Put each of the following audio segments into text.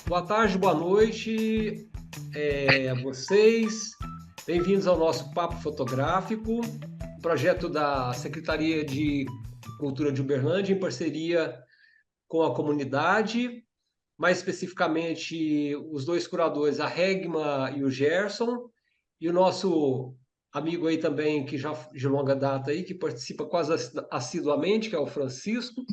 Boa tarde, boa noite a vocês. Bem-vindos ao nosso Papo Fotográfico, projeto da Secretaria de Cultura de Uberlândia, em parceria com a comunidade, mais especificamente os dois curadores, a Regma e o Gerson, e o nosso amigo aí também, que já de longa data aí, que participa quase assiduamente, que é o Francisco.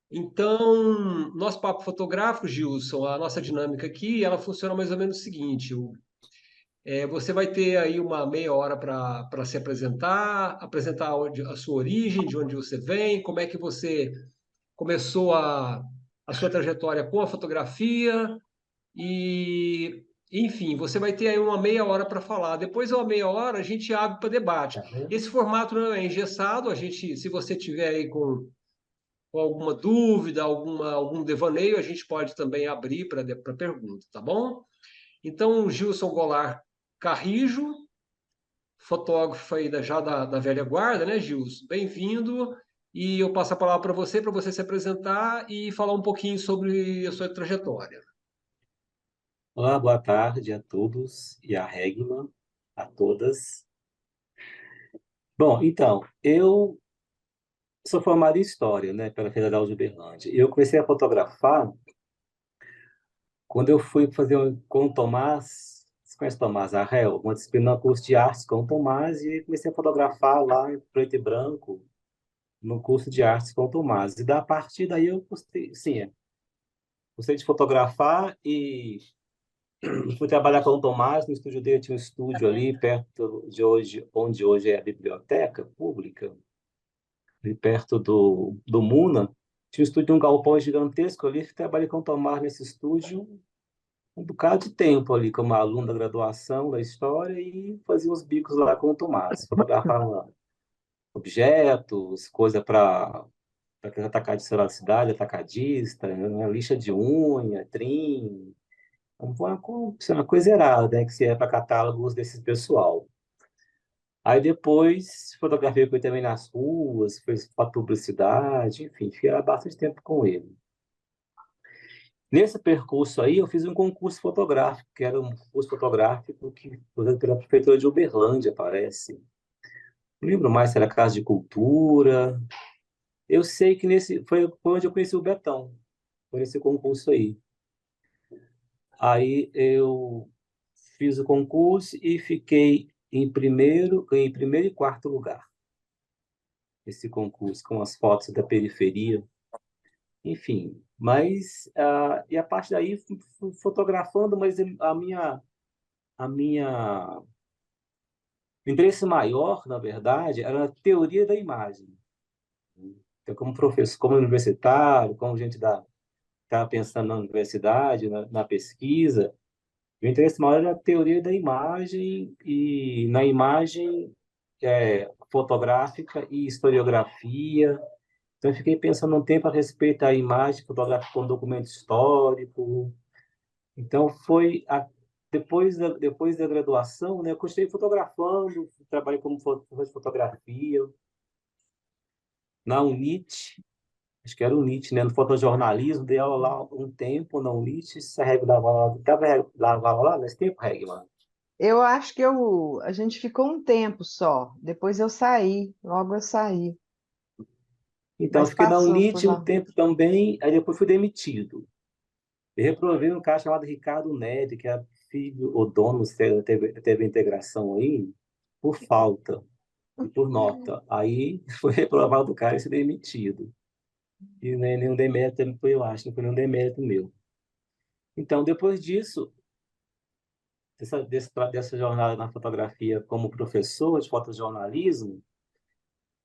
Então, nosso papo fotográfico, Gilson, a nossa dinâmica aqui, ela funciona mais ou menos o seguinte: você vai ter aí uma meia hora para se apresentar a sua origem, de onde você vem, como é que você começou a sua trajetória com a fotografia e, enfim, você vai ter aí uma meia hora para falar. Depois de uma meia hora, a gente abre para debate. Tá vendo? Esse formato não é engessado, a gente, se você tiver aí com alguma dúvida, algum devaneio, a gente pode também abrir para pergunta, tá bom? Então, Gilson Goulart Carrijo, fotógrafo aí já da velha guarda, né, Gilson? Bem-vindo. E eu passo a palavra para você se apresentar e falar um pouquinho sobre a sua trajetória. Olá, boa tarde a todos e a Regma, a todas. Bom, então, eu sou formado em História, né, pela Federal de Uberlândia. E eu comecei a fotografar quando eu fui fazer com o Tomás, você conhece Tomás Arrel? Uma disciplina no curso de artes com o Tomás, e comecei a fotografar lá em preto e branco, no curso de artes com o Tomás. E da partir daí eu gostei, sim, gostei de fotografar e fui trabalhar com o Tomás, no estúdio dele tinha um estúdio ali perto de hoje, onde hoje é a biblioteca pública, ali perto do Muna. Tinha um estúdio, um galpão gigantesco ali, trabalhei com o Tomás nesse estúdio um bocado de tempo ali, como aluno da graduação da História, e fazia uns bicos lá com o Tomás. Fotografava objetos, coisa para atacadista da cidade, atacadista, né? Lixa de unha, trim, uma coisa errada, né? Que se é para catálogos desse pessoal. Aí depois fotografei com ele também nas ruas, fez para publicidade, enfim, fiquei lá bastante tempo com ele. Nesse percurso aí, eu fiz um concurso fotográfico, que era um concurso fotográfico que foi pela Prefeitura de Uberlândia, parece. Não lembro mais se era Casa de Cultura. Eu sei que nesse foi onde eu conheci o Betão, foi nesse concurso aí. Aí eu fiz o concurso e fiquei ganhei em primeiro e quarto lugar. Esse concurso, com as fotos da periferia, enfim. Mas, e a partir daí, fui fotografando, mas a minha o interesse maior, na verdade, era a teoria da imagem. Então, como professor, como universitário, como gente da estava pensando na universidade, na pesquisa, o interesse maior era a teoria da imagem e na imagem fotográfica e historiografia. Então, eu fiquei pensando um tempo a respeito da imagem fotográfica como documento histórico. Então, depois da graduação, né, eu continuei fotografando, trabalhei como professor de fotografia na UNIT, acho que era UNIT, né, no fotojornalismo, dei aula lá um tempo na UNIT, essa Reg dava aula lá nesse tempo, Regman? Eu acho que a gente ficou um tempo só. Depois eu saí, logo eu saí. Então, eu Mas fiquei na passou por UNIT um lá. tempo também, aí depois fui demitido. Eu reprovei um cara chamado Ricardo Neri, que é filho ou dono da TV Integração aí, por falta e por nota. Aí foi reprovado o cara e ser demitido. E nem nenhum demérito foi, eu acho, não foi nenhum demérito meu. Então, depois disso, dessa jornada na fotografia como professor de fotojornalismo,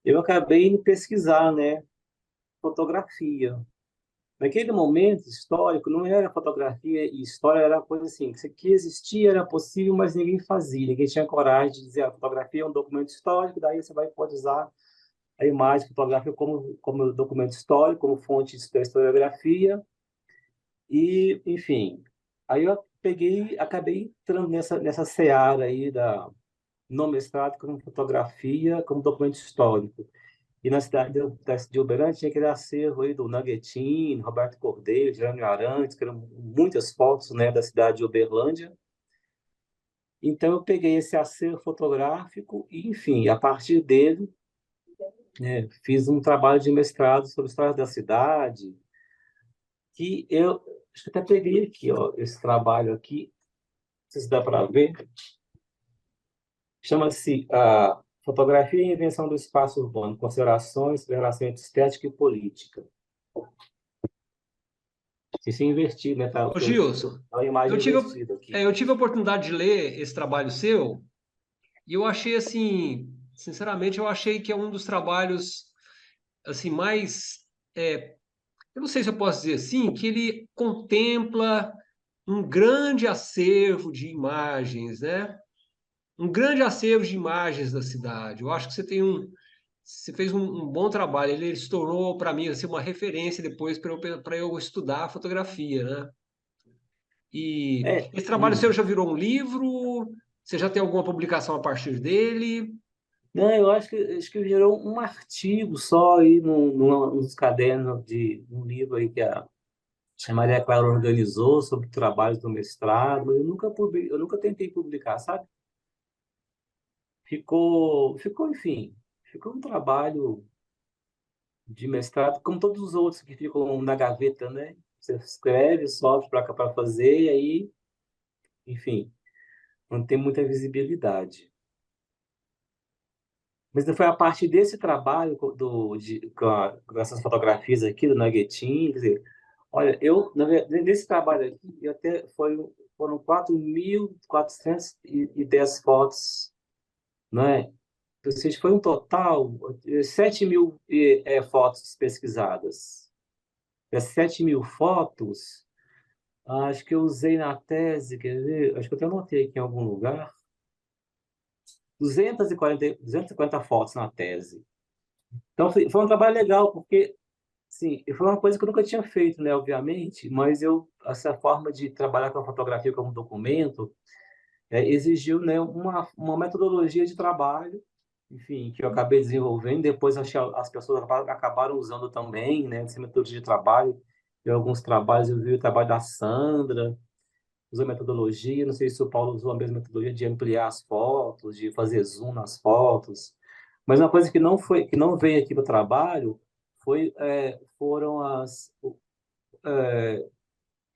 eu acabei indo pesquisar, né, fotografia. Naquele momento histórico, não era fotografia e história, era uma coisa assim, que existia, era possível, mas ninguém fazia, ninguém tinha coragem de dizer a fotografia é um documento histórico, daí você pode usar a imagem fotográfica como documento histórico, como fonte de historiografia, e, enfim, aí eu acabei entrando nessa seara aí no mestrado como fotografia, como documento histórico. E na cidade de Uberlândia tinha aquele acervo aí do Nuggetini, Roberto Cordeiro, Jerônimo Arantes, que eram muitas fotos, né, da cidade de Uberlândia. Então eu peguei esse acervo fotográfico e, enfim, a partir dele, né, fiz um trabalho de mestrado sobre história da cidade, que eu acho que até peguei aqui, ó, esse trabalho aqui, não sei se dá para ver. Chama-se Fotografia e Invenção do Espaço Urbano, Considerações, Relação Estética e Política. Isso é invertido, né? Tá, Ô, Gilson, a imagem eu tive, invertida aqui. eu tive a oportunidade de ler esse trabalho seu e eu achei assim, sinceramente, eu achei que é um dos trabalhos assim mais, eu não sei se eu posso dizer assim, que ele contempla um grande acervo de imagens, né? Um grande acervo de imagens da cidade. Eu acho que você fez um bom trabalho. Ele se tornou para mim assim, uma referência depois para eu estudar fotografia, né? E É, esse trabalho seu já virou um livro? Você já tem alguma publicação a partir dele? não, eu acho que virou um artigo só aí nos cadernos de um livro aí que a Maria Clara organizou sobre trabalhos do mestrado. Eu nunca tentei publicar, sabe? Enfim, ficou um trabalho de mestrado, como todos os outros que ficam na gaveta, né? Você escreve, sobe para fazer, e aí, enfim, não tem muita visibilidade. Mas foi a partir desse trabalho com essas fotografias aqui do Nuggetin, quer dizer, olha, nesse trabalho aqui, foram 4.410 fotos, né? Ou seja, foi um total 7.000 fotos pesquisadas. Das 7.000 fotos, acho que eu usei na tese, quer ver? Acho que eu até anotei aqui em algum lugar, 250 fotos na tese. Então, foi um trabalho legal, porque, sim, foi uma coisa que eu nunca tinha feito, né, obviamente, mas essa forma de trabalhar com a fotografia como documento, exigiu, né, uma metodologia de trabalho, enfim, que eu acabei desenvolvendo. Depois as pessoas acabaram usando também, né, essa metodologia de trabalho. Em alguns trabalhos eu vi o trabalho da Sandra, usou metodologia. Não sei se o Paulo usou a mesma metodologia de ampliar as fotos, de fazer zoom nas fotos. Mas uma coisa que não veio aqui para o trabalho foram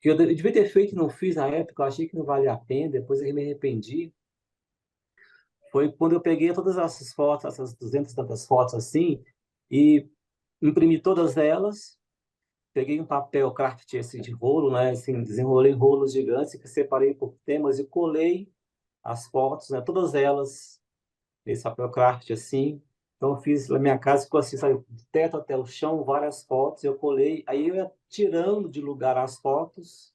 que eu devia ter feito e não fiz na época. Eu achei que não valia a pena. Depois eu me arrependi. Foi quando eu peguei todas essas fotos, essas 200 e tantas fotos assim, e imprimi todas elas. Peguei um papel craft esse de rolo, né? Assim, desenrolei rolos gigantes que separei por temas e colei as fotos, né? Todas elas nesse papel craft assim. Então eu fiz na minha casa, ficou assim, sabe, do teto até o chão, várias fotos, eu colei, aí eu ia tirando de lugar as fotos,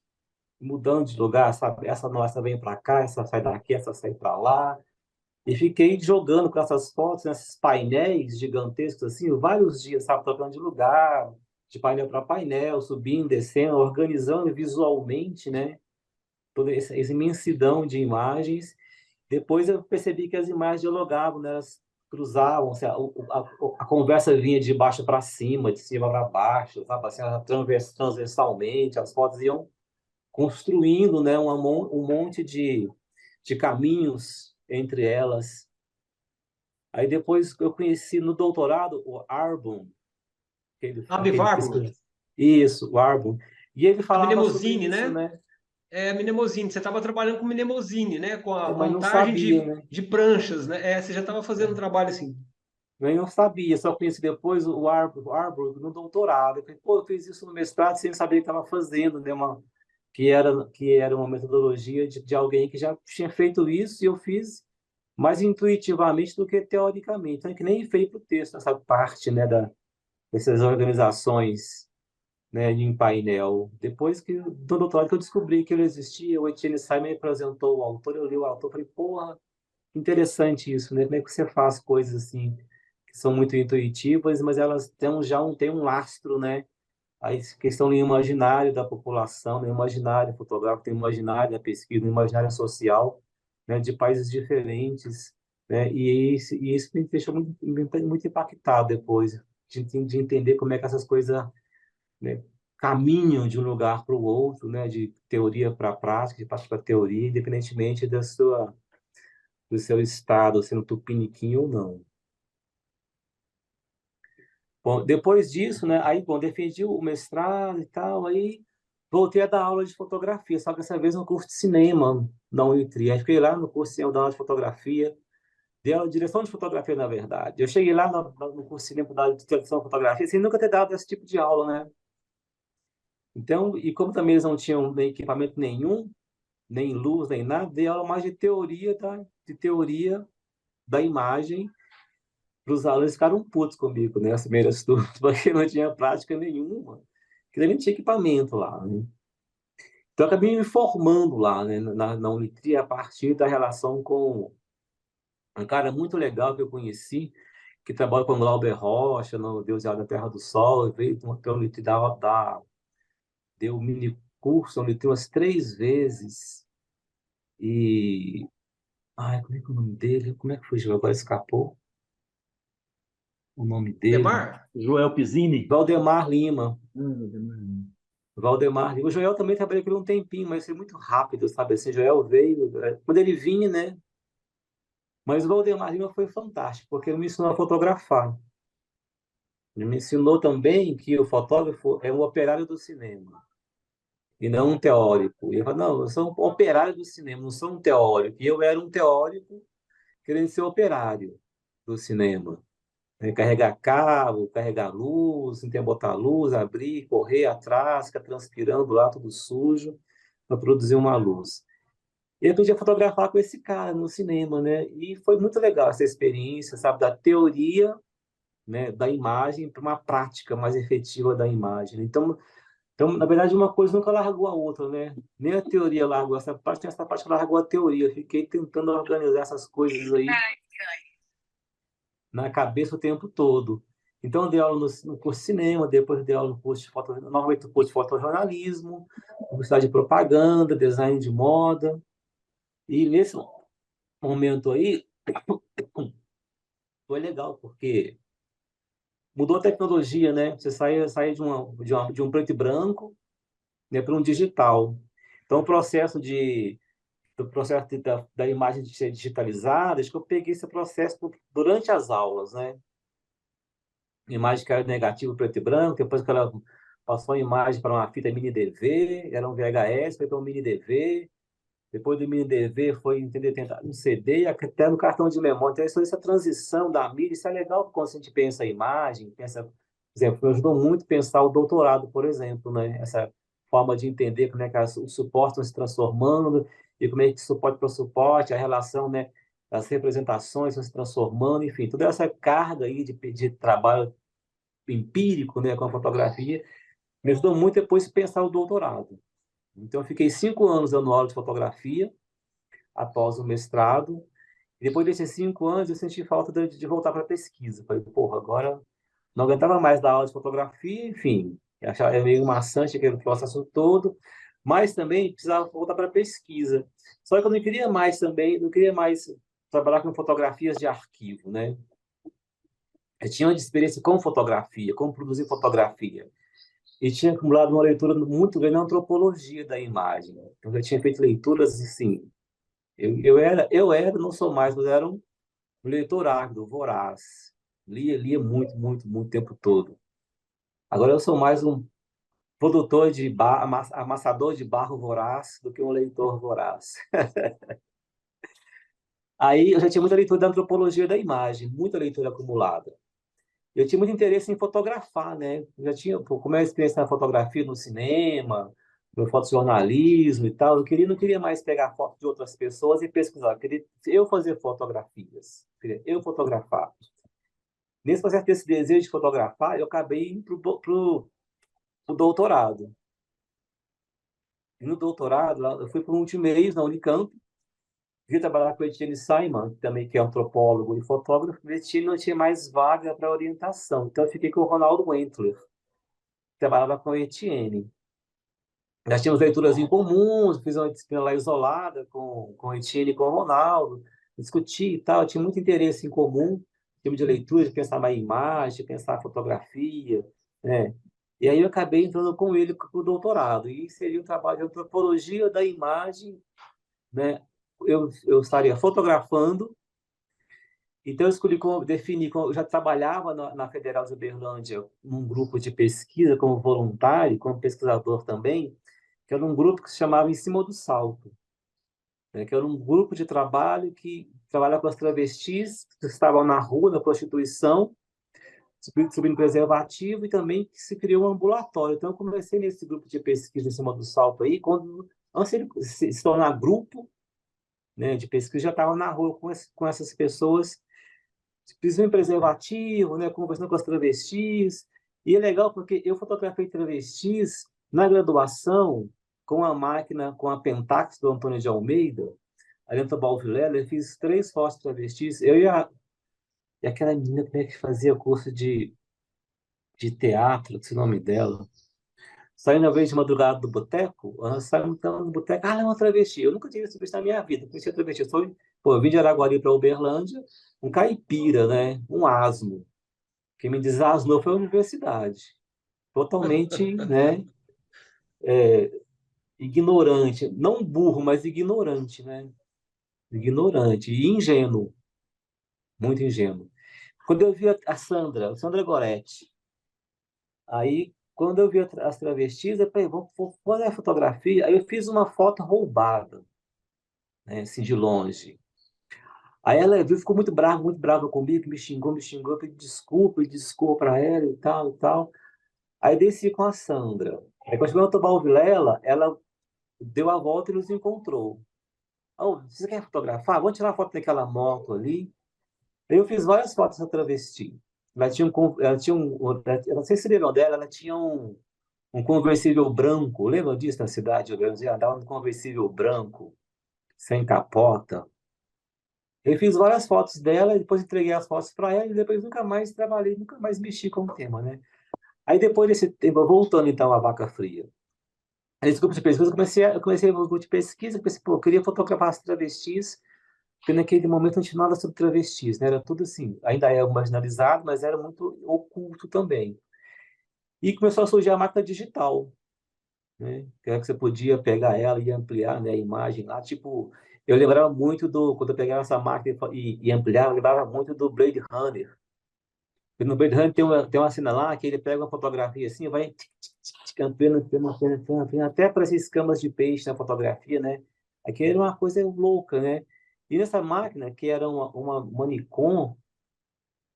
mudando de lugar, sabe? Essa nossa vem para cá, essa sai daqui, essa sai para lá. E fiquei jogando com essas fotos, nesses painéis gigantescos, assim, vários dias, sabe, trocando de lugar, de painel para painel, subindo, descendo, organizando visualmente, né, toda essa imensidão de imagens. Depois eu percebi que as imagens dialogavam, né, elas cruzavam, assim, a conversa vinha de baixo para cima, de cima para baixo, sabe, assim, transversalmente, as fotos iam construindo, né, um monte de caminhos entre elas. Aí depois eu conheci no doutorado o Arbon, Abe aquele Warburg, pesquisador. Isso, o Arbon. E ele a falava sobre Mnemosine, isso, né? né? É, a Mnemosine. Você estava trabalhando com Mnemosine, né? Com a Mas não montagem sabia, né? de pranchas, né? É, você já estava fazendo um trabalho assim. Eu não sabia, só conheci depois o Arbor no doutorado. Eu falei, pô, eu fiz isso no mestrado sem saber o que estava fazendo, né? Que era uma metodologia de alguém que já tinha feito isso e eu fiz mais intuitivamente do que teoricamente. Então, é que nem feito para o texto, essa parte, né, dessas organizações, né, em painel. Depois que do doutorado que eu descobri que ele existia, o Etienne Simon me apresentou o autor, eu li o autor, falei, porra, interessante isso, né? Como é que você faz coisas assim que são muito intuitivas, mas elas têm um lastro, né? A questão do imaginário da população, no imaginário fotográfico, no imaginário da pesquisa, no imaginário social, né, de países diferentes, né? E isso me deixou muito impactado depois, de entender como é que essas coisas, né, caminham de um lugar para o outro, né? De teoria para prática, de prática para teoria, independentemente do seu estado, sendo tupiniquim ou não. Bom, depois disso, né? Aí, bom, defendi o mestrado e tal, aí voltei a dar aula de fotografia, só que dessa vez no curso de cinema, na Unitri. Aí fiquei lá no curso de cinema, dando aula de fotografia, dei aula de direção de fotografia, na verdade. Eu cheguei lá no curso de cinema, da direção de fotografia, sem nunca ter dado esse tipo de aula, né? Então, e como também eles não tinham nem equipamento nenhum, nem luz, nem nada, dei aula mais de teoria da imagem. Para os alunos ficaram putos comigo, né? As primeiras turmas, porque não tinha prática nenhuma, que também não tinha equipamento lá, né? Então, eu acabei me formando lá, né? Na Unitri, a partir da relação com um cara muito legal que eu conheci, que trabalha com o Glauber Rocha, no Deus e da Terra do Sol, e veio para a Unitri deu mini curso, a Unitri umas 3 vezes, e... Ai, como é que é o nome dele? Como é que fugiu? Agora escapou o nome dele. Demar? Joel Pizzini. Valdemar Lima. Valdemar Lima. Valdemar. O Joel também trabalhei com ele um tempinho, mas foi muito rápido, sabe? Assim, o Joel veio, quando ele vinha, né? Mas o Valdemar Lima foi fantástico, porque ele me ensinou a fotografar. Ele me ensinou também que o fotógrafo é um operário do cinema, e não um teórico. E eu falei, não, eu sou um operário do cinema, não sou um teórico. E eu era um teórico querendo ser operário do cinema. Carregar cabo, carregar luz, tem que botar luz, abrir, correr atrás, ficar transpirando lá, tudo sujo, para produzir uma luz. E eu podia fotografar com esse cara no cinema, né? E foi muito legal essa experiência, sabe, da teoria, né, da imagem para uma prática mais efetiva da imagem. Então, na verdade, uma coisa nunca largou a outra, né? Nem a teoria largou essa parte, nem essa parte largou a teoria. Eu fiquei tentando organizar essas coisas aí na cabeça o tempo todo. Então, eu dei aula no curso de cinema, depois dei aula no curso de novamente no curso de fotojornalismo, publicidade de propaganda, design de moda. E nesse momento aí, foi legal, porque mudou a tecnologia, né? Você sai de um preto e branco, né, para um digital. Então, do processo da imagem de ser digitalizada, acho que eu peguei esse processo durante as aulas, né? Imagem que era negativa, preto e branco, depois que ela passou a imagem para uma fita mini DV, era um VHS, foi para um mini DV, depois do mini DV foi entender tentar um CD e até no cartão de memória. Então, essa transição da mídia, isso é legal quando a gente pensa a imagem, pensa, por exemplo, me ajudou muito a pensar o doutorado, por exemplo, né? Essa forma de entender como é que os suportes estão se transformando e como é que suporte para suporte, a relação, né, das representações estão se transformando, enfim, toda essa carga aí de trabalho empírico, né, com a fotografia, me ajudou muito depois a pensar o doutorado. Então, eu fiquei 5 anos dando aula de fotografia, após o mestrado, e depois desses 5 anos eu senti falta de voltar para a pesquisa. Falei, porra, agora não aguentava mais dar aula de fotografia, enfim, achava meio maçante aquele processo todo, mas também precisava voltar para a pesquisa. Só que eu não queria mais também, não queria mais trabalhar com fotografias de arquivo, né? Eu tinha uma experiência com fotografia, como produzir fotografia. E tinha acumulado uma leitura muito grande na antropologia da imagem. Então, eu tinha feito leituras assim. Não sou mais, mas era um leitor ávido, voraz. Lia muito, muito, muito o tempo todo. Agora eu sou mais um produtor de amassador de barro voraz do que um leitor voraz. Aí eu já tinha muita leitura da antropologia da imagem, muita leitura acumulada. Eu tinha muito interesse em fotografar, né? Eu já tinha, como é a experiência na fotografia, no cinema, no fotojornalismo e tal, não queria mais pegar foto de outras pessoas e pesquisar. Eu queria eu fazer fotografias, eu queria eu fotografar. Nesse processo desse desejo de fotografar, eu acabei indo para o doutorado. E no doutorado, eu fui por um último mês na Unicamp, vim trabalhar com o Etienne Simon, também que é antropólogo e fotógrafo, e o Etienne não tinha mais vaga para orientação. Então, eu fiquei com o Ronaldo Wentler, que trabalhava com o Etienne. Nós tínhamos leituras em comuns, fiz uma disciplina lá isolada com o Etienne e com o Ronaldo. discutir e tal, tinha muito interesse em comum, tipo de leitura, de pensar na imagem, de pensar na fotografia, né? E aí eu acabei entrando com ele para o doutorado, e seria um trabalho de antropologia da imagem, né? Eu estaria fotografando, então eu escolhi definir, eu já trabalhava na Federal de Uberlândia, num grupo de pesquisa como voluntário, como pesquisador também, que era um grupo que se chamava Em Cima do Salto, né? Que era um grupo de trabalho que trabalha com as travestis que estavam na rua, na prostituição, subindo preservativo, e também que se criou um ambulatório. Então eu comecei nesse grupo de pesquisa Em Cima do Salto aí, antes de ele se tornar grupo, né, de pesquisa, já estava na rua com essas pessoas precisam em preservativo, né, conversando com as travestis. E é legal porque eu fotografei travestis na graduação com a máquina, com a Pentax do Antônio de Almeida, ali no Taboão Vilela. Eu fiz 3 fotos travestis. Eu e aquela menina que fazia curso de teatro, que é o nome dela. Saindo uma vez de madrugada do boteco, nós saímos então, do boteco, ela é uma travesti. Eu nunca tinha visto travesti na minha vida, conheci a travesti. Eu vim de Araguari para Uberlândia, um caipira, né? Um asno. Quem me desasnou foi a universidade. Totalmente, né? Ignorante. Não burro, mas ignorante, né? Ignorante e ingênuo. Muito ingênuo. Quando eu vi a Sandra Goretti, aí, quando eu vi as travestis, eu falei, vou fazer a fotografia. Aí eu fiz uma foto roubada, né? Assim, de longe. Aí ela viu, ficou muito brava comigo, me xingou, eu pedi desculpa para ela e tal, e tal. Aí desci com a Sandra. Aí quando chegou no Tobal Vilela, ela deu a volta e nos encontrou. Oh, você quer fotografar? Vamos tirar uma foto daquela moto ali. Aí eu fiz várias fotos da travesti. Eu não sei se você lembra dela, ela tinha um conversível branco. Lembra disso na cidade? Eu andava num conversível branco, sem capota. Eu fiz várias fotos dela, depois entreguei as fotos para ela e depois nunca mais trabalhei, nunca mais mexi com o tema, né? Aí depois desse tempo, voltando então à vaca fria. Nesse grupo de pesquisa, eu comecei no grupo de pesquisa, pensei, pô, eu queria fotografar as travestis, porque naquele momento não tinha nada sobre travestis, né? Era tudo assim, ainda é marginalizado, mas era muito oculto também. E começou a surgir a máquina digital, né? Que era que você podia pegar ela e ampliar, né, a imagem lá, tipo, eu lembrava muito quando eu pegava essa máquina e ampliava, eu lembrava muito do Blade Runner. E no Blade Runner tem uma cena lá que ele pega uma fotografia assim, vai ampliando, ampliando, até aparecer escamas de peixe na fotografia, né? Aquilo era uma coisa louca, né? E nessa máquina, que era uma Nikon,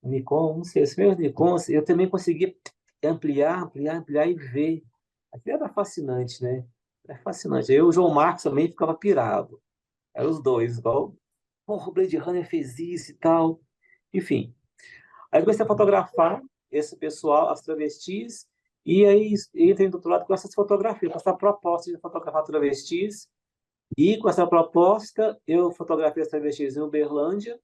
não sei, esse mesmo Nikon, eu também conseguia ampliar e ver. Aquilo era fascinante, né? Era fascinante. Aí o João Marcos também ficava pirado. Eram os dois, igual, porra, o Blade Runner fez isso e tal. Enfim. Aí eu comecei a fotografar esse pessoal, as travestis, e aí entrei no doutorado com essas fotografias, com essa proposta de fotografar travestis, e com essa proposta eu fotografei as travestis em Uberlândia,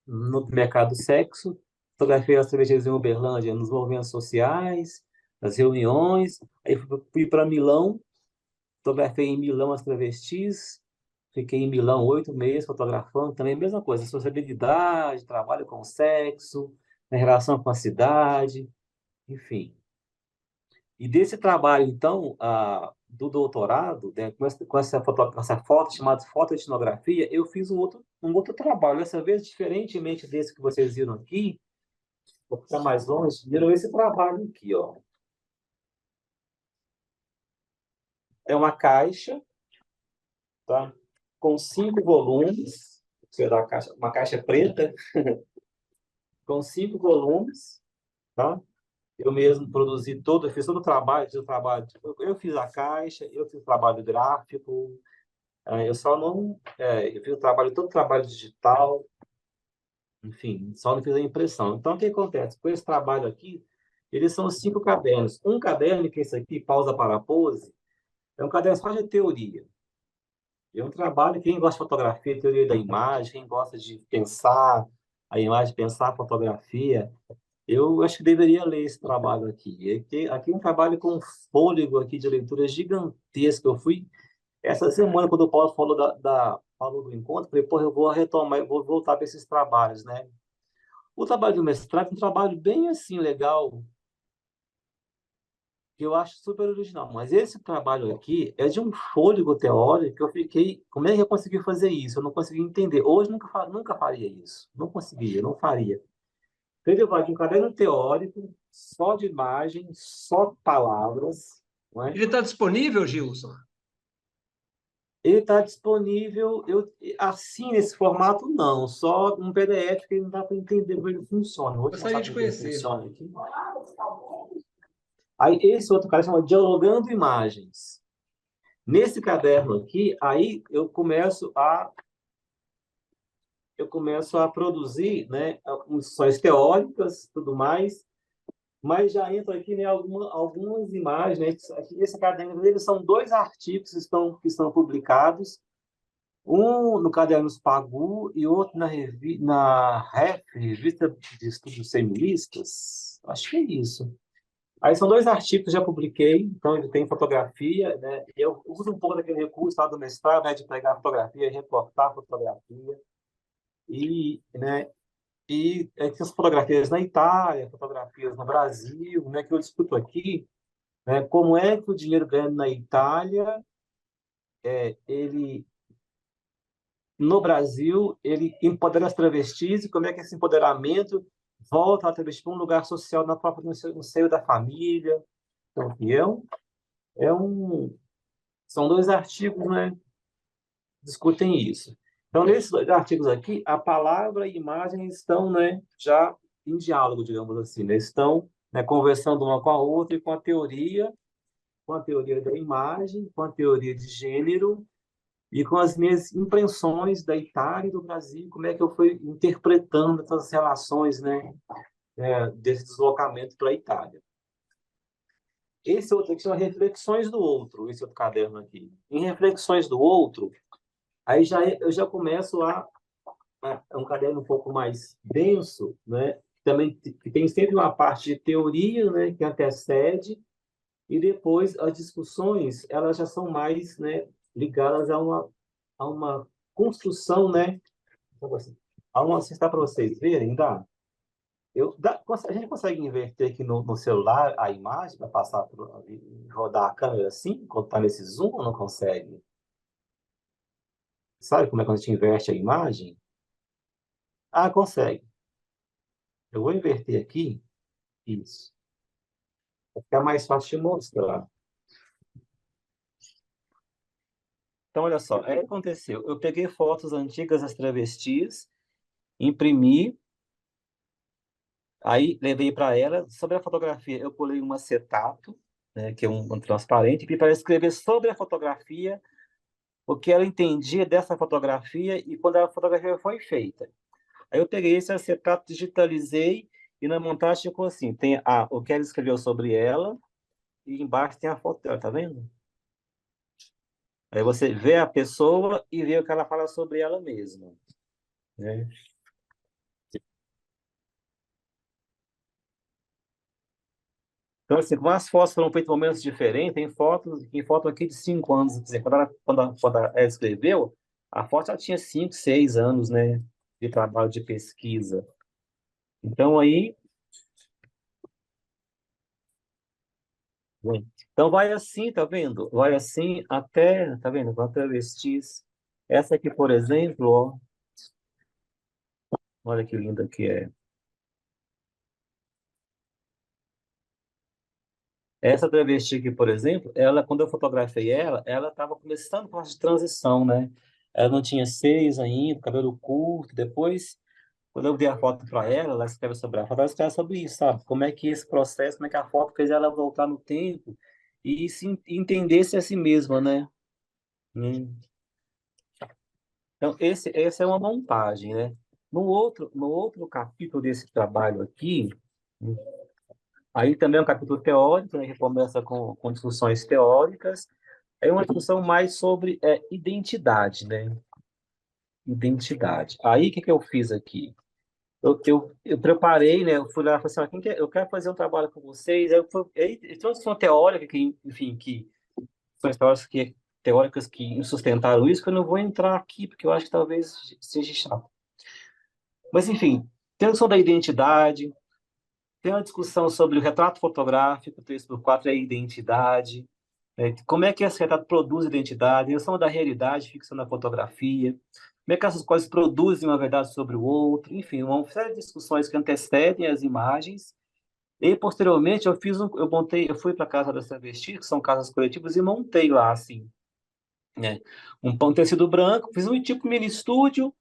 no mercado do sexo, fotografei as travestis em Uberlândia nos movimentos sociais, nas reuniões, aí fui para Milão, fotografei em Milão as travestis, fiquei em Milão 8 meses fotografando, também a mesma coisa, sociabilidade, trabalho com sexo, na relação com a cidade, enfim. E desse trabalho, então, do doutorado, né, com essa foto chamada fotoetnografia, eu fiz um outro trabalho, dessa vez, diferentemente desse que vocês viram aqui, vou ficar mais longe, viram esse trabalho aqui, ó. É uma caixa, tá? Com 5 volumes, uma caixa preta, com 5 volumes, tá? Eu mesmo produzi todo, eu fiz todo o trabalho, eu fiz a caixa, eu fiz o trabalho gráfico, eu só não, eu fiz todo o trabalho digital, enfim, só não fiz a impressão. Então, o que acontece? Com esse trabalho aqui, eles são 5 cadernos. Um caderno, que é esse aqui, Pausa para a Pose, é um caderno só de teoria. É um trabalho, quem gosta de fotografia, teoria da imagem, quem gosta de pensar a imagem, pensar a fotografia, eu acho que deveria ler esse trabalho aqui. Aqui é um trabalho com um fôlego aqui de leitura gigantesco. Eu fui, essa semana, quando o Paulo falou da falou do encontro, falei, pô, eu vou retomar, eu vou voltar para esses trabalhos, né? O trabalho do mestrado é um trabalho bem assim, legal, que eu acho super original. Mas esse trabalho aqui é de um fôlego teórico que eu fiquei. Como é que eu consegui fazer isso? Eu não consegui entender. Hoje nunca faria isso. Não conseguia, não faria. Ele vai de um caderno teórico, só de imagens, só palavras, não é? Ele está disponível, Gilson? Ele está disponível, assim, nesse formato, não. Só um PDF que não dá para entender como ele funciona. Vou te Gostaria mostrar de como ele conhecer. funciona aqui. Aí, esse outro cara chama Dialogando Imagens. Nesse caderno aqui, aí eu começo a produzir, né, instruções teóricas, tudo mais, mas já entro aqui, né, algumas imagens, né, aqui nesse caderno dele são 2 artigos que estão publicados, um no caderno Spagu e outro na Revista de Estudos Feministas, acho que é isso. Aí são 2 artigos que já publiquei, então ele tem fotografia, né? Eu uso um pouco daquele recurso lá do mestrado, né, de pegar fotografia, reportar fotografia, né, tem as fotografias na Itália, fotografias no Brasil, né, que eu discuto aqui, né, como é que o dinheiro ganhado na Itália, ele no Brasil, ele empodera as travestis e como é que esse empoderamento volta a travesti para um lugar social no seio da família. Então, é um, são 2 artigos, né, discutem isso. Então, nesses 2 artigos aqui, a palavra e a imagem estão, né, já em diálogo, digamos assim, né? Estão, né, conversando uma com a outra e com a teoria da imagem, com a teoria de gênero e com as minhas impressões da Itália e do Brasil, como é que eu fui interpretando essas relações, né, desse deslocamento para a Itália. Esse outro aqui são Reflexões do Outro, esse outro caderno aqui. Em Reflexões do Outro, aí eu já começo é um caderno um pouco mais denso, né? Também que tem sempre uma parte de teoria, né, que antecede, e depois as discussões, elas já são mais, né, ligadas a uma construção, né? Se está para vocês verem, dá? A gente consegue inverter aqui no celular a imagem para rodar a câmera assim, quando está nesse zoom, ou não consegue? Sabe como é que a gente inverte a imagem? Ah, consegue. Eu vou inverter aqui. Isso. Vai ficar mais fácil de mostrar. Então, olha só. Aí aconteceu. Eu peguei fotos antigas das travestis, imprimi, aí levei para ela. Sobre a fotografia, eu colei um acetato, né, que é um transparente, e pedi para ela escrever sobre a fotografia, o que ela entendia dessa fotografia e quando a fotografia foi feita. Aí eu peguei esse acetato, digitalizei e na montagem ficou assim, tem o que ela escreveu sobre ela e embaixo tem a foto dela, tá vendo? Aí você vê a pessoa e vê o que ela fala sobre ela mesma, né? Então, assim, como as fotos foram feitas em momentos diferentes, tem foto aqui de 5 anos. Quer dizer, quando ela escreveu, a foto já tinha 5, 6 anos, né, de trabalho de pesquisa. Então, aí, bom, então vai assim, tá vendo? Vai assim até, tá vendo? Até vestir. Essa aqui, por exemplo, ó, olha que linda que é. Essa travesti aqui, por exemplo, ela, quando eu fotografei ela estava começando com de transição, né? Ela não tinha seios ainda, cabelo curto. Depois, quando eu dei a foto para ela escreve sobre a foto, ela escreve sobre isso, sabe? Como é que esse processo, como é que a foto fez ela voltar no tempo e se entendesse a si mesma, né? Hum. Então, essa é uma montagem, né? No outro capítulo desse trabalho aqui, aí também é um capítulo teórico, né, que começa com discussões teóricas. É uma discussão mais sobre identidade, né? Identidade. Aí, o que eu fiz aqui? Eu preparei, né? Eu fui lá e falei assim, eu quero fazer um trabalho com vocês. Aí, uma discussão teórica, que, enfim, que são histórias que teóricas que sustentaram isso, que eu não vou entrar aqui, porque eu acho que talvez seja chato. Mas, enfim, tem a questão da identidade, tem uma discussão sobre o retrato fotográfico, 3x4 é a identidade, né? Como é que esse retrato produz identidade, a questão da realidade, ficção da fotografia, como é que essas coisas produzem uma verdade sobre o outro, enfim, uma série de discussões que antecedem as imagens. E posteriormente eu fui para a casa das travestis, que são casas coletivas, e montei lá assim, né? Um tecido branco, fiz um tipo mini estúdio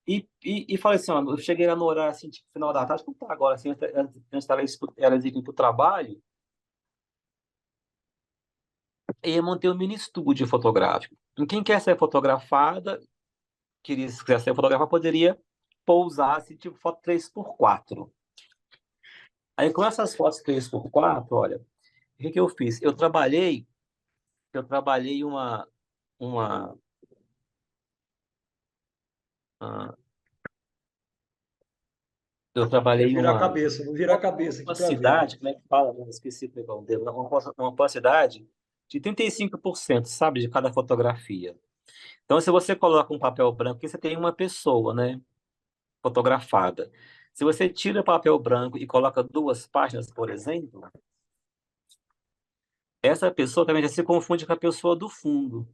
e falei assim, ó, eu cheguei lá no horário assim, tipo, final da tarde, como tá agora, assim, antes elas irem para o trabalho, e eu montei um mini estúdio fotográfico. E quem quer ser fotografada, quiser ser fotografada, poderia pousar assim, tipo foto 3x4. Aí com essas fotos 3x4, olha, o que que eu fiz? Eu trabalhei uma ah, eu Vou trabalhei virar a uma cabeça, vou virar a cabeça aqui uma para ver. cidade, como é que fala? Eu esqueci o legal dele, uma cidade de 35%, sabe, de cada fotografia. Então, se você coloca um papel branco, aqui você tem uma pessoa, né, fotografada. Se você tira o papel branco e coloca duas páginas, por exemplo, essa pessoa também já se confunde com a pessoa do fundo.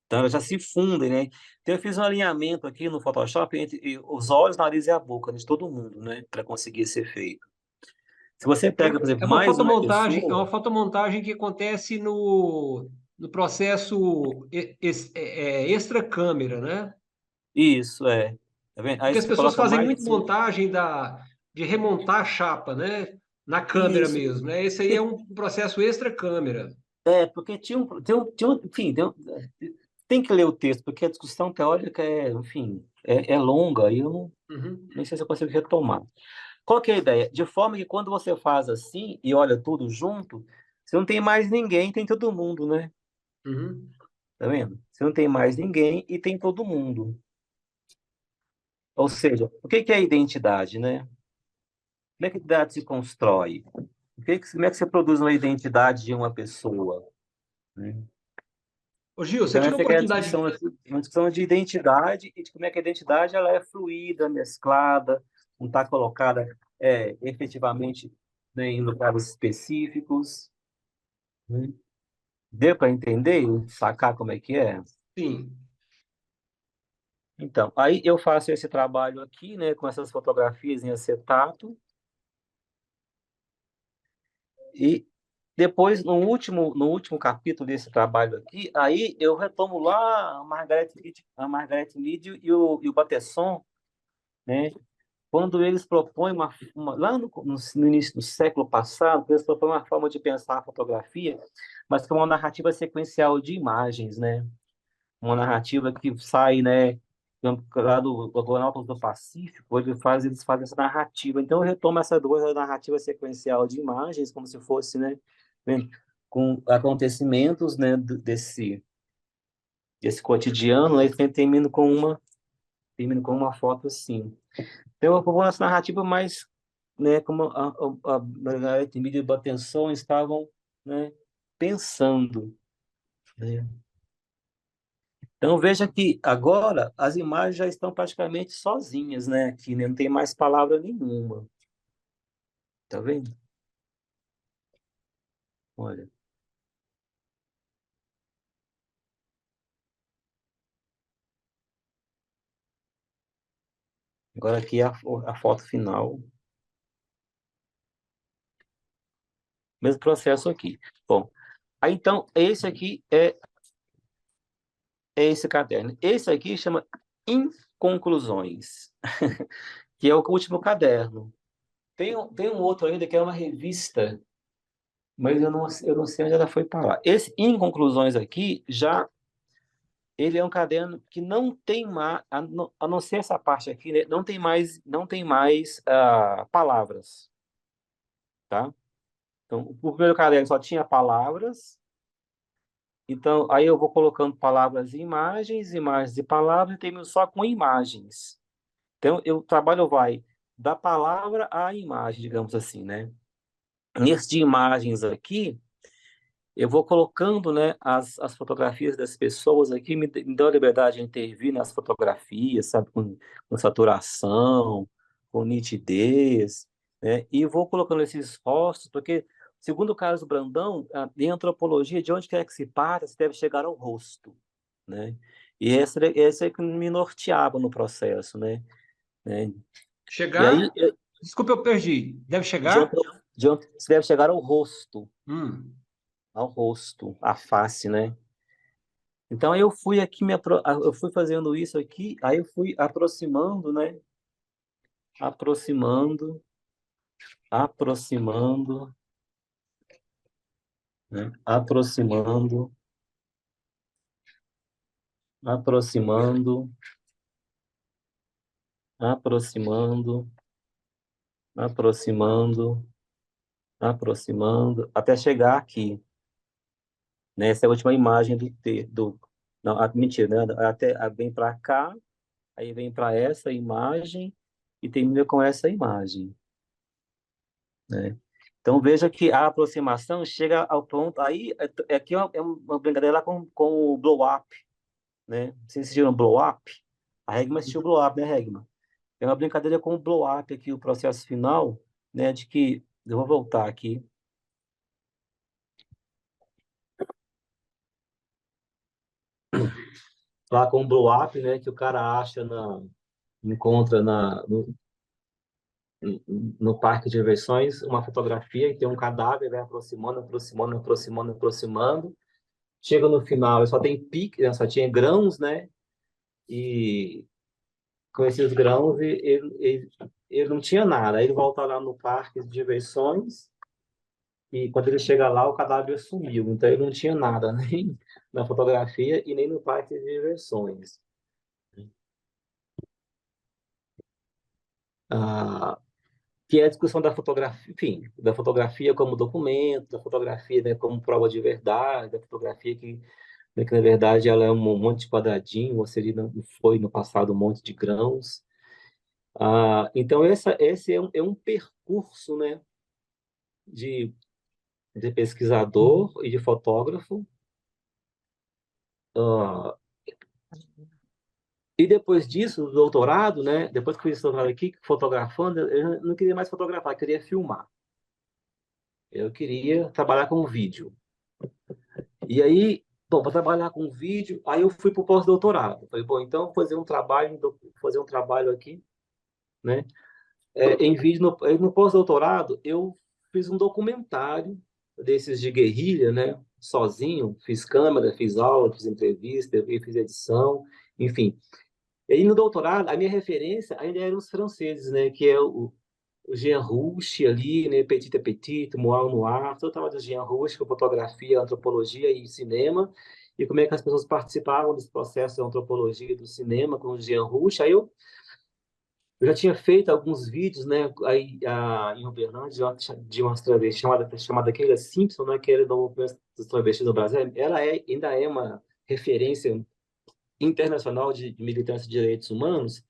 Então, elas já se fundem, né? Então, eu fiz um alinhamento aqui no Photoshop entre os olhos, nariz e a boca, né, de todo mundo, né? Para conseguir esse efeito. Se você pega, por exemplo, mais uma É uma pessoa. fotomontagem que acontece no processo extra câmera, né? Isso, é. Tá vendo? Aí Porque as você pessoas coloca fazem mais muito um. montagem de remontar a chapa, né? Na câmera Isso. mesmo, né? Esse aí é um processo extra câmera. Porque enfim, tem que ler o texto, porque a discussão teórica enfim, é longa e eu não, Uhum, nem sei se eu consigo retomar. Qual que é a ideia? De forma que quando você faz assim e olha tudo junto, você não tem mais ninguém, tem todo mundo, né? uhum. Tá vendo? Você não tem mais ninguém e tem todo mundo. Ou seja, o que que é a identidade, né? Como é que a identidade se constrói? Como é que você produz uma identidade de uma pessoa, né? Ô Gil, você Então, tive a essa que é a oportunidade. discussão, aqui, uma discussão de identidade e de como é que a identidade ela é fluida, mesclada, não está colocada efetivamente, né, em lugares específicos, né? Deu para entender, sacar como é que é? Sim. Então, aí eu faço esse trabalho aqui, né, com essas fotografias em acetato, e depois, no último capítulo desse trabalho aqui, aí eu retomo lá a Margaret Mead e o Bateson, né? Quando eles propõem lá no início do século passado, eles propõem uma forma de pensar a fotografia, mas que é uma narrativa sequencial de imagens, né? Uma narrativa que sai, né, lá do Agonautas do Pacífico, eles fazem essa narrativa. Então, eu retomo essa duas narrativa sequencial de imagens, como se fosse, né, com acontecimentos, né, desse cotidiano, né, e sempre termino com uma foto assim. Então, eu vou nessa narrativa mais, né, como a Margaret Mead e o Batenson estavam, né, pensando, né? Então, veja que agora as imagens já estão praticamente sozinhas, né, aqui, né? Não tem mais palavra nenhuma. Tá vendo? Olha, agora aqui é a foto final. Mesmo processo aqui. Bom, aí então, esse aqui é esse caderno. Esse aqui chama Inconclusões, que é o último caderno. Tem um outro ainda que é uma revista, mas eu não sei onde ela foi parar. Esse Inconclusões aqui, ele é um caderno que não tem mais, a não ser essa parte aqui, né, não tem mais palavras, tá? Então, o primeiro caderno só tinha palavras, então aí eu vou colocando palavras e imagens, imagens e palavras, e termino só com imagens. Então, o trabalho vai da palavra à imagem, digamos assim, né? Nesse de imagens aqui, eu vou colocando, né, as fotografias das pessoas aqui, me dão a liberdade de intervir nas fotografias, sabe, com saturação, com nitidez, né, e vou colocando esses rostos, porque, segundo o Carlos Brandão, em antropologia, de onde quer que se parta, se deve chegar ao rosto, né, e esse é que me norteava no processo, né, e aí, Chegar? Desculpa, eu perdi. Deve de chegar? onde, de onde se deve chegar Hum. ao rosto, à face, né. Então eu fui aqui eu fui fazendo isso aqui, aí eu fui aproximando, né? Aproximando, aproximando, né? Aproximando, aproximando, aproximando, aproximando, aproximando, até chegar aqui, né? Essa é a última imagem do não, mentira, né? Até vem para cá, aí vem para essa imagem e termina com essa imagem, né? Então veja que a aproximação chega ao ponto. Aí aqui é uma brincadeira lá com o blow up, né? Vocês assistiram blow up? A Regma assistiu blow up, né, Regma? É uma brincadeira com o blow up aqui, o processo final, né? De que eu vou voltar aqui. Lá com o blow up, né? Que o cara encontra no parque de diversões uma fotografia e tem um cadáver, vai aproximando, aproximando, aproximando, aproximando. Chega no final, só tem pique, né? Só tinha grãos, né? E com esses grãos ele não tinha nada. Aí ele volta lá no parque de diversões e quando ele chega lá o cadáver sumiu. Então ele não tinha nada, nem na fotografia e nem no parque de diversões. Ah, que é a discussão da fotografia, enfim, da fotografia como documento, da fotografia, né, como prova de verdade, da fotografia que na verdade ela é um monte de quadradinho, ou seja, não foi no passado um monte de grãos. Então esse é um percurso, né, de, de pesquisador e de fotógrafo. Ah, e depois disso, do doutorado, né, depois que eu fiz esse doutorado aqui, fotografando, eu não queria mais fotografar, eu queria filmar. Eu queria trabalhar com vídeo. E aí, bom, para trabalhar com vídeo, aí eu fui para o pós-doutorado. Falei, bom, então vou fazer um trabalho aqui, né? Em vídeo, no pós-doutorado, eu fiz um documentário desses de guerrilha, né? Sozinho, fiz câmera, fiz aula, fiz entrevista, fiz edição, enfim. E aí no doutorado, a minha referência ainda eram os franceses, né? Que é o Jean Rouch ali, né? Petit à Petit, Moal Noir, todo o trabalho do Jean Rouch, com fotografia, antropologia e cinema, e como é que as pessoas participavam desse processo de antropologia do cinema com o Jean Rouch. Aí eu já tinha feito alguns vídeos, né, aí, em Uberlândia, de umas travestis, chamada Keila Simpson, né, que era do movimento dos travestis no Brasil. Ainda é uma referência internacional de militância de direitos humanos.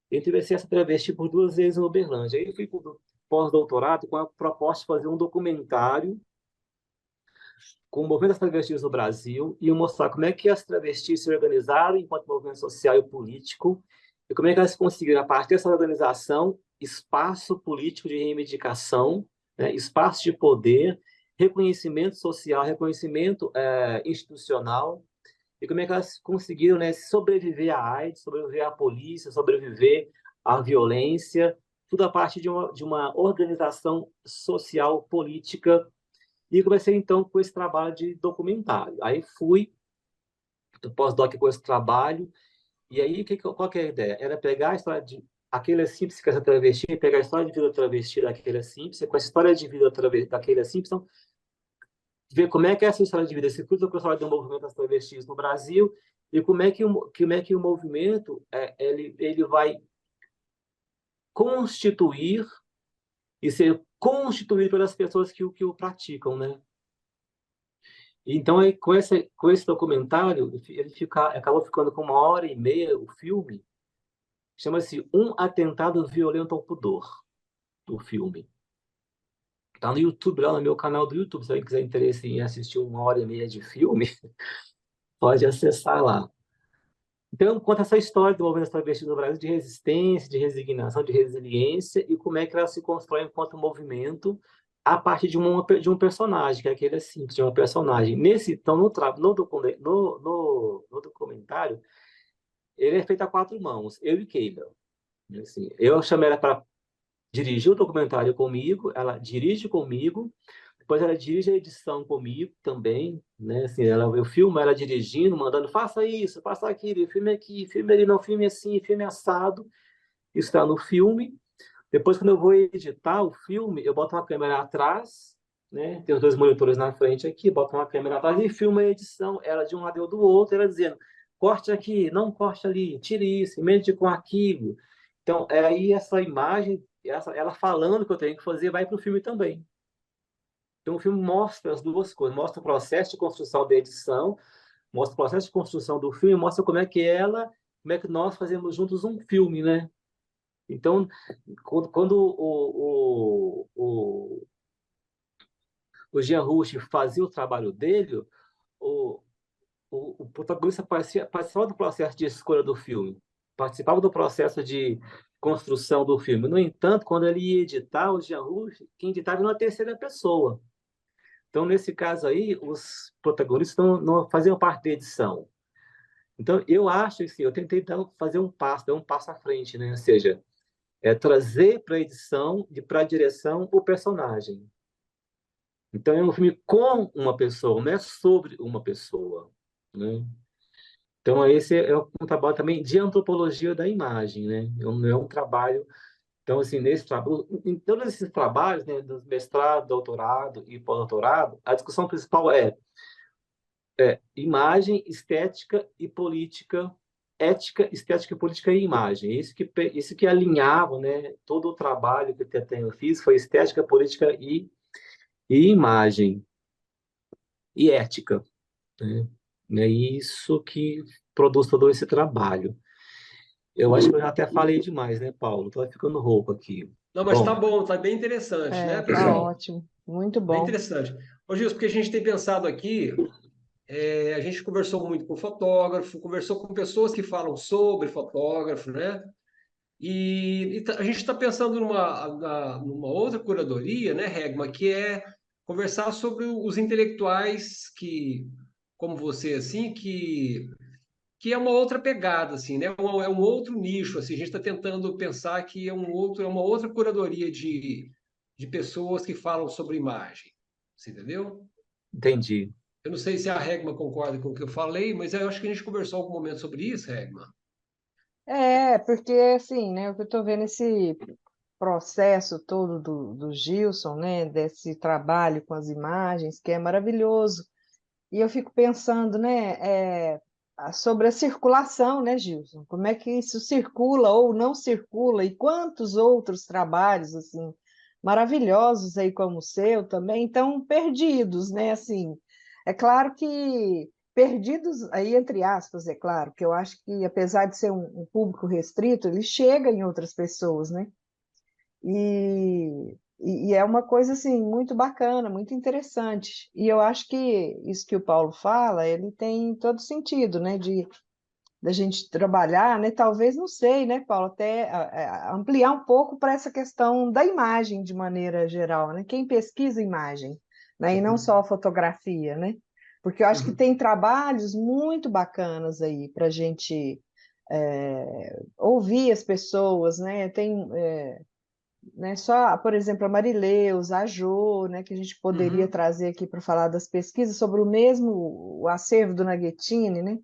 Eu entrevistei essa travesti por 2 vezes em Uberlândia. Aí eu fui para o pós-doutorado com a proposta de fazer um documentário com o movimento das travestis no Brasil e mostrar como é que as travestis se organizaram enquanto movimento social e político e como é que elas conseguiram, a partir dessa organização, espaço político de reivindicação, né, espaço de poder, reconhecimento social, reconhecimento institucional, e como é que elas conseguiram, né, sobreviver à AIDS, sobreviver à polícia, sobreviver à violência, tudo a partir de uma organização social, política. E comecei, então, com esse trabalho de documentário. Aí fui do pós-doc com esse trabalho, e aí qual que é a ideia? Era pegar a história de aquele simples que essa travesti, pegar a história de vida travesti daquele simples, com a história de vida daquele Simpson, ver como é que é essa história de vida se cruza com a história do movimento das travestis no Brasil, e como é que o movimento ele vai constituir e ser constituído pelas pessoas que o praticam, né? Então, aí, com esse documentário, acabou ficando com 1h30 o filme. Chama-se Um Atentado Violento ao Pudor, o filme. Tá no YouTube, lá no meu canal do YouTube. Se alguém quiser interesse em assistir 1h30 de filme, pode acessar lá. Então, conta essa história do movimento travesti no Brasil de resistência, de resignação, de resiliência e como é que ela se constrói enquanto movimento a partir de um personagem, que é aquele assim, de uma personagem. Então, no documentário, ele é feito a quatro mãos, eu e Keila. Assim, eu chamei ela para dirigir o documentário comigo, ela dirige comigo, depois ela dirige a edição comigo também, né? Assim, eu filmo ela dirigindo, mandando, faça isso, faça aquilo, filme aqui, filme ali, não, filme assim, filme assado. Isso está no filme. Depois, quando eu vou editar o filme, eu boto uma câmera atrás, né? Tem os dois monitores na frente aqui, boto uma câmera atrás e filmo a edição, ela de um lado e eu do outro, ela dizendo, corte aqui, não corte ali, tire isso, emende com aquilo. Então, é aí essa imagem, ela falando que eu tenho que fazer, vai para o filme também. Então, o filme mostra as duas coisas, mostra o processo de construção da edição, mostra o processo de construção do filme, mostra como é que nós fazemos juntos um filme, né? Então, quando o Jean Rouch fazia o trabalho dele, o, o protagonista participava do processo de escolha do filme, participava do processo de construção do filme. No entanto, quando ele ia editar, o Jean Rouch, quem editava era uma terceira pessoa. Então, nesse caso aí, os protagonistas não faziam parte da edição. Então, eu acho assim, eu tentei fazer dar um passo à frente, né? Ou seja, trazer para a edição e para a direção o personagem. Então, é um filme com uma pessoa, não é sobre uma pessoa, né? Então, esse é um trabalho também de antropologia da imagem, né? Não é um trabalho. Então, assim, nesse trabalho, em todos esses trabalhos, né, do mestrado, doutorado e pós-doutorado, a discussão principal é imagem, estética e política, ética, estética, política e imagem. Isso que alinhava, né, todo o trabalho que eu fiz foi estética, política e imagem e ética, né? É isso que produz todo esse trabalho. Eu acho que eu já até falei demais, né, Paulo? Tô ficando rouco aqui. Não, mas tá Bom, bom, tá bem interessante, né, Tá pessoal? ótimo, muito Bem bom. interessante. Ô, Gilson, porque a gente tem pensado aqui, a gente conversou muito com fotógrafo, conversou com pessoas que falam sobre fotógrafo, né? A gente está pensando numa outra curadoria, né, Regma, que é conversar sobre os intelectuais como você, assim, que é uma outra pegada, assim, né? É um outro nicho, assim. A gente está tentando pensar que é uma outra curadoria de pessoas que falam sobre imagem. Você entendeu? entendi. Eu não sei se a Regma concorda com o que eu falei, mas eu acho que a gente conversou algum momento sobre isso, Regma. Porque assim, né, o que eu estou vendo esse processo todo do Gilson, né, desse trabalho com as imagens, que é maravilhoso. E eu fico pensando, né, sobre a circulação, né, Gilson? Como é que isso circula ou não circula e quantos outros trabalhos assim maravilhosos aí como o seu também estão perdidos, né? Assim, é claro que perdidos aí entre aspas, é claro, que eu acho que apesar de ser um público restrito, ele chega em outras pessoas, né? E é uma coisa assim muito bacana, muito interessante. E eu acho que isso que o Paulo fala, ele tem todo sentido, né? De da gente trabalhar, né? Talvez, não sei, né, Paulo, até ampliar um pouco para essa questão da imagem de maneira geral, né? Quem pesquisa imagem, né? E não Uhum, só a fotografia, né? Porque eu acho que uhum, tem trabalhos muito bacanas aí para a gente ouvir as pessoas, né? Tem né? Só, por exemplo, a Marileus, a Jo, né, que a gente poderia uhum. trazer aqui para falar das pesquisas sobre o mesmo o acervo do Naghetini, né?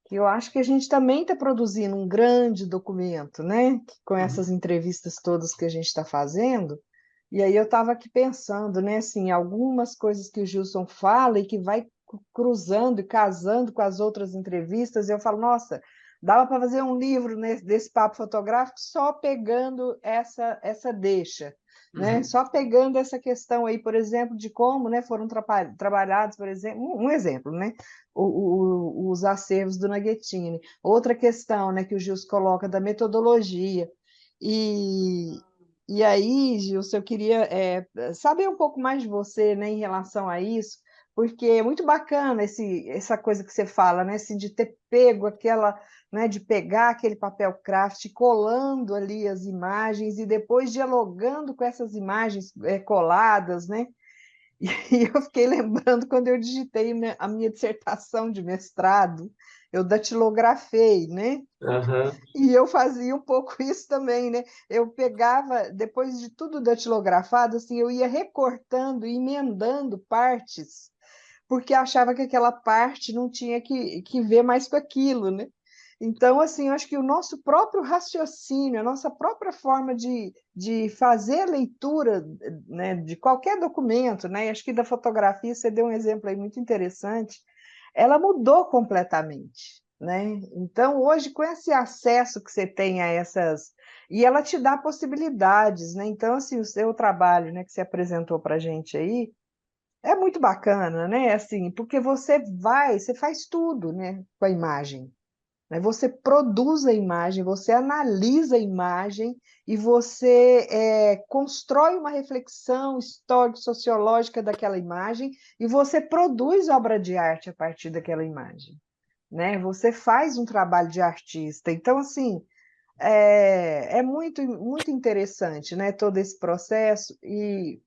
Que eu acho que a gente também está produzindo um grande documento, né? Com essas Uhum. entrevistas todas que a gente está fazendo. E aí eu estava aqui pensando, né, assim, algumas coisas que o Gilson fala e que vai cruzando e casando com as outras entrevistas, e eu falo, nossa, dava para fazer um livro desse papo fotográfico só pegando essa deixa, né? Uhum. Só pegando essa questão aí, por exemplo, de como, né, foram trabalhados, por exemplo, um exemplo, né? Os acervos do Naghetini. Outra questão, né, que o Gilson coloca da metodologia. E, E aí, Gilson, eu queria saber um pouco mais de você, né, em relação a isso, porque é muito bacana essa coisa que você fala, né, assim, de ter pego aquela, né, de pegar aquele papel craft, colando ali as imagens e depois dialogando com essas imagens coladas, né? E eu fiquei lembrando quando eu digitei a minha dissertação de mestrado, eu datilografei, né? Aham. E eu fazia um pouco isso também, né? Eu pegava, depois de tudo datilografado, assim, eu ia recortando e emendando partes, porque achava que aquela parte não tinha que ver mais com aquilo, né? Então, assim, eu acho que o nosso próprio raciocínio, a nossa própria forma de fazer a leitura, né, de qualquer documento, né? E acho que da fotografia você deu um exemplo aí muito interessante, ela mudou completamente, né? Então, hoje, com esse acesso que você tem a essas... E ela te dá possibilidades, né? Então, assim, o seu trabalho, né, que você apresentou para a gente aí, é muito bacana, né? Assim, porque você faz tudo, né, com a imagem, né? Você produz a imagem, você analisa a imagem e você constrói uma reflexão histórico-sociológica daquela imagem e você produz obra de arte a partir daquela imagem, né? Você faz um trabalho de artista. Então, assim, é muito, muito interessante, né? Todo esse processo e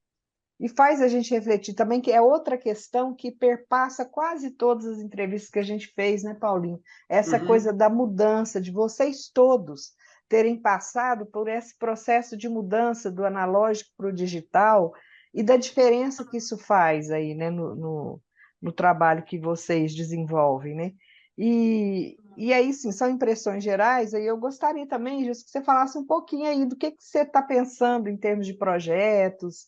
faz a gente refletir também, que é outra questão que perpassa quase todas as entrevistas que a gente fez, né, Paulinho? Essa coisa Uhum. da mudança, de vocês todos terem passado por esse processo de mudança do analógico para o digital e da diferença que isso faz aí, né, no trabalho que vocês desenvolvem, né? E aí, sim, são impressões gerais, aí eu gostaria também, Gilson, que você falasse um pouquinho aí do que você está pensando em termos de projetos,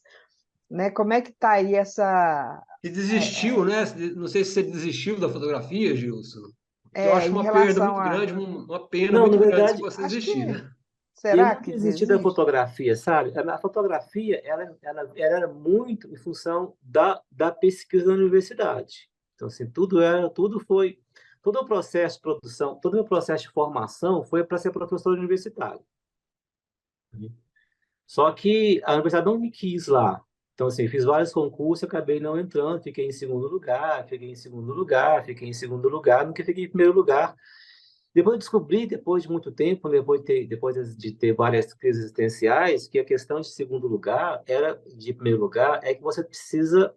né? Como é que está aí essa E desistiu, né? Não sei se você desistiu da fotografia, Gilson. Porque eu acho em uma perda relação muito a... grande, uma pena Não, na muito grande se verdade, você Acho que desistir, né? eu será não que desisti da desiste? fotografia, sabe? A fotografia, ela era muito em função da pesquisa da universidade. Então, assim, todo o processo de produção, todo o processo de formação foi para ser professor universitário. Só que a universidade não me quis lá. Então, assim, fiz vários concursos, acabei não entrando, fiquei em segundo lugar, fiquei em segundo lugar, fiquei em segundo lugar, nunca fiquei em primeiro lugar. Depois eu descobri, depois de muito tempo, depois de ter várias crises existenciais, que a questão de segundo lugar, de primeiro lugar, é que você precisa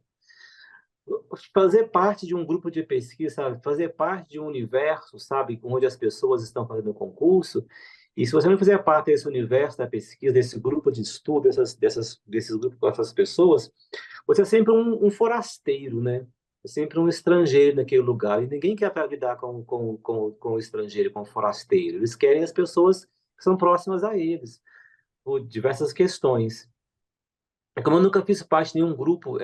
fazer parte de um grupo de pesquisa, sabe? Fazer parte de um universo, sabe? Onde as pessoas estão fazendo o concurso. E se você não fizer parte desse universo da pesquisa, desse grupo de estudo, desses grupos com essas pessoas, você é sempre um forasteiro, né? É sempre um estrangeiro naquele lugar. E ninguém quer lidar com o estrangeiro, com o forasteiro. Eles querem as pessoas que são próximas a eles, por diversas questões. É como eu nunca fiz parte de nenhum grupo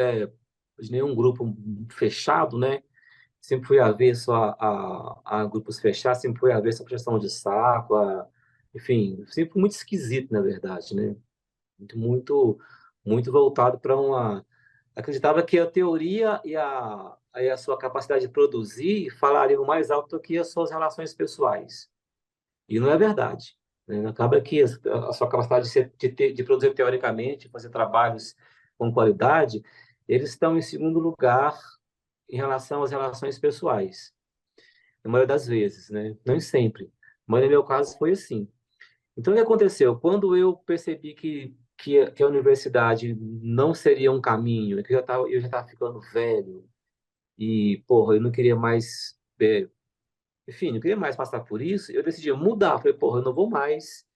fechado, né? Sempre fui avesso a grupos fechados, sempre fui avesso a pressão de saco, enfim, sempre muito esquisito, na verdade, né? Muito, muito, muito voltado para uma... Acreditava que a teoria e a sua capacidade de produzir falariam mais alto do que as suas relações pessoais. E não é verdade, né? Acaba que a sua capacidade de produzir teoricamente, fazer trabalhos com qualidade, eles estão em segundo lugar em relação às relações pessoais, na maioria das vezes, né? Não sempre, mas no meu caso foi assim. Então, o que aconteceu? Quando eu percebi que a universidade não seria um caminho, que eu já estava ficando velho e, porra, eu não queria mais, enfim, não queria mais passar por isso, eu decidi mudar. Falei, porra, eu não vou mais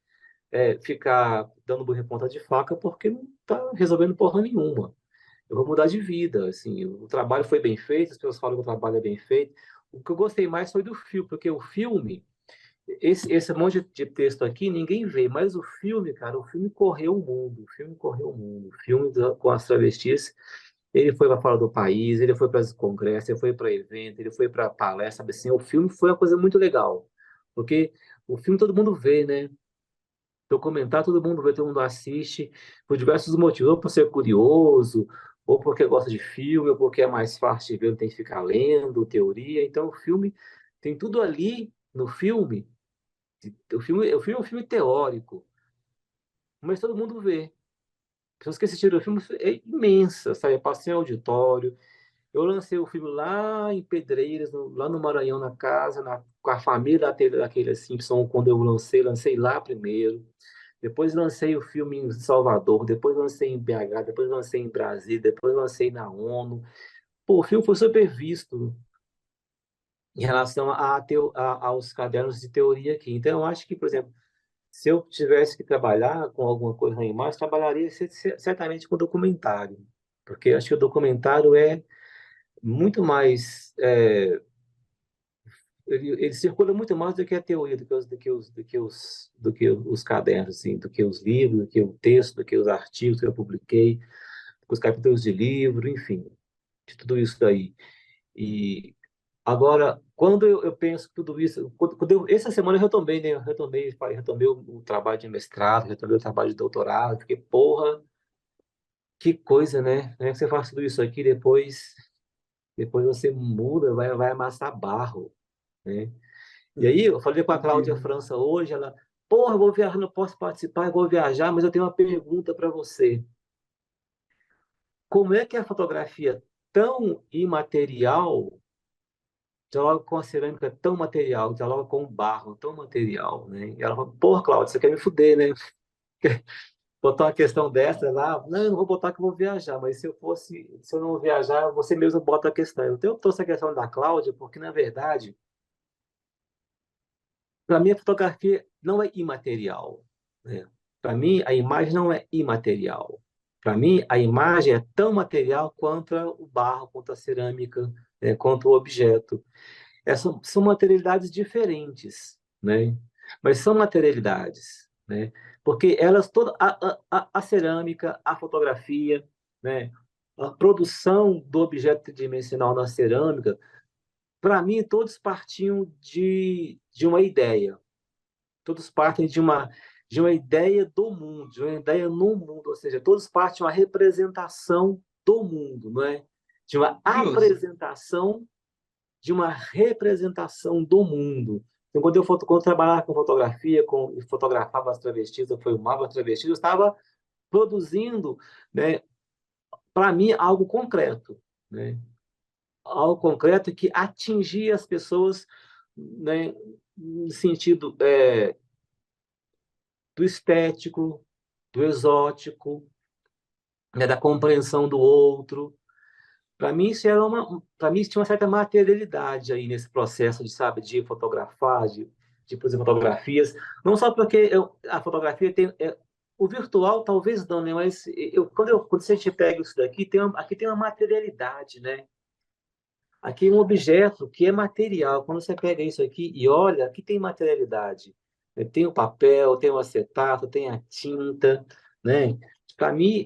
ficar dando burro em ponta de faca porque não tá resolvendo porra nenhuma. Eu vou mudar de vida, assim, o trabalho foi bem feito, as pessoas falam que o trabalho é bem feito. O que eu gostei mais foi do filme, porque o filme, esse monte de texto aqui, ninguém vê, mas o filme, cara, o filme correu o mundo, o filme correu o mundo, o filme com as travestis, ele foi para fora do país, ele foi para os congressos, ele foi para evento, ele foi para palestra, sabe assim, o filme foi uma coisa muito legal, porque o filme todo mundo vê, né? Documentar, todo mundo vê, todo mundo assiste, por diversos motivos, ou por ser curioso, ou porque gosta de filme, ou porque é mais fácil de ver, não tem que ficar lendo teoria. Então, o filme tem tudo ali no filme. O filme é um filme teórico, mas todo mundo vê. pessoas que assistiram o filme é imensa, sabe? Eu passei em auditório, eu lancei o filme lá em Pedreiras, lá no Maranhão, na casa, com a família daquele Simpson, quando eu lancei lá primeiro. Depois lancei o filme em Salvador, depois lancei em BH, depois lancei em Brasília, depois lancei na ONU. Pô, o filme foi super visto em relação aos cadernos de teoria aqui. Então, eu acho que, por exemplo, se eu tivesse que trabalhar com alguma coisa na imagem, trabalharia certamente com documentário, porque eu acho que o documentário é muito mais ele circula muito mais do que a teoria, do que os cadernos, assim, do que os livros, do que o texto, do que os artigos que eu publiquei, os capítulos de livro, enfim, de tudo isso daí. E agora, quando eu penso tudo isso, essa semana eu retomei, né? Eu retomei o trabalho de mestrado, retomei o trabalho de doutorado, porque, porra, que coisa, né? Né? Você faz tudo isso aqui, depois você muda, vai amassar barro, né? E aí, eu falei com a Cláudia Entendo. França hoje, ela, porra, eu vou viajar, não posso participar, eu vou viajar, mas eu tenho uma pergunta para você. Como é que a fotografia tão imaterial dialoga com a cerâmica tão material, dialoga com o barro tão material, né? E ela falou, porra, Cláudia, você quer me fuder, né? Botar uma questão dessa lá, não, eu não vou botar que eu vou viajar, mas se eu não viajar, você mesmo bota a questão. Eu trouxe a questão da Cláudia, porque, na verdade, para mim, a fotografia não é imaterial, né? Para mim, a imagem não é imaterial. Para mim, a imagem é tão material quanto o barro, quanto a cerâmica, né? Quanto o objeto. São materialidades diferentes, né? Mas são materialidades, né? Porque elas toda a cerâmica, a fotografia, né? A produção do objeto tridimensional na cerâmica, para mim, todos partiam de uma ideia. Todos partem de uma ideia do mundo, de uma ideia no mundo, ou seja, todos partem de uma representação do mundo, não é? De uma Gilson, apresentação de uma representação do mundo. Então, quando eu trabalhava com fotografia, e fotografava as travestis, eu filmava as travestis, eu estava produzindo, né, para mim, algo concreto, né? Algo concreto que atingia as pessoas, né, no sentido do estético, do exótico, né, da compreensão do outro. Para mim isso tinha uma certa materialidade aí nesse processo de, sabe, de fotografar, de produzir fotografias. Não só porque a fotografia tem o virtual talvez não, né? Mas quando a gente pega isso daqui, aqui tem uma materialidade, né? Aqui é um objeto que é material. Quando você pega isso aqui e olha, aqui tem materialidade. Tem o papel, tem o acetato, tem a tinta, né? Para mim,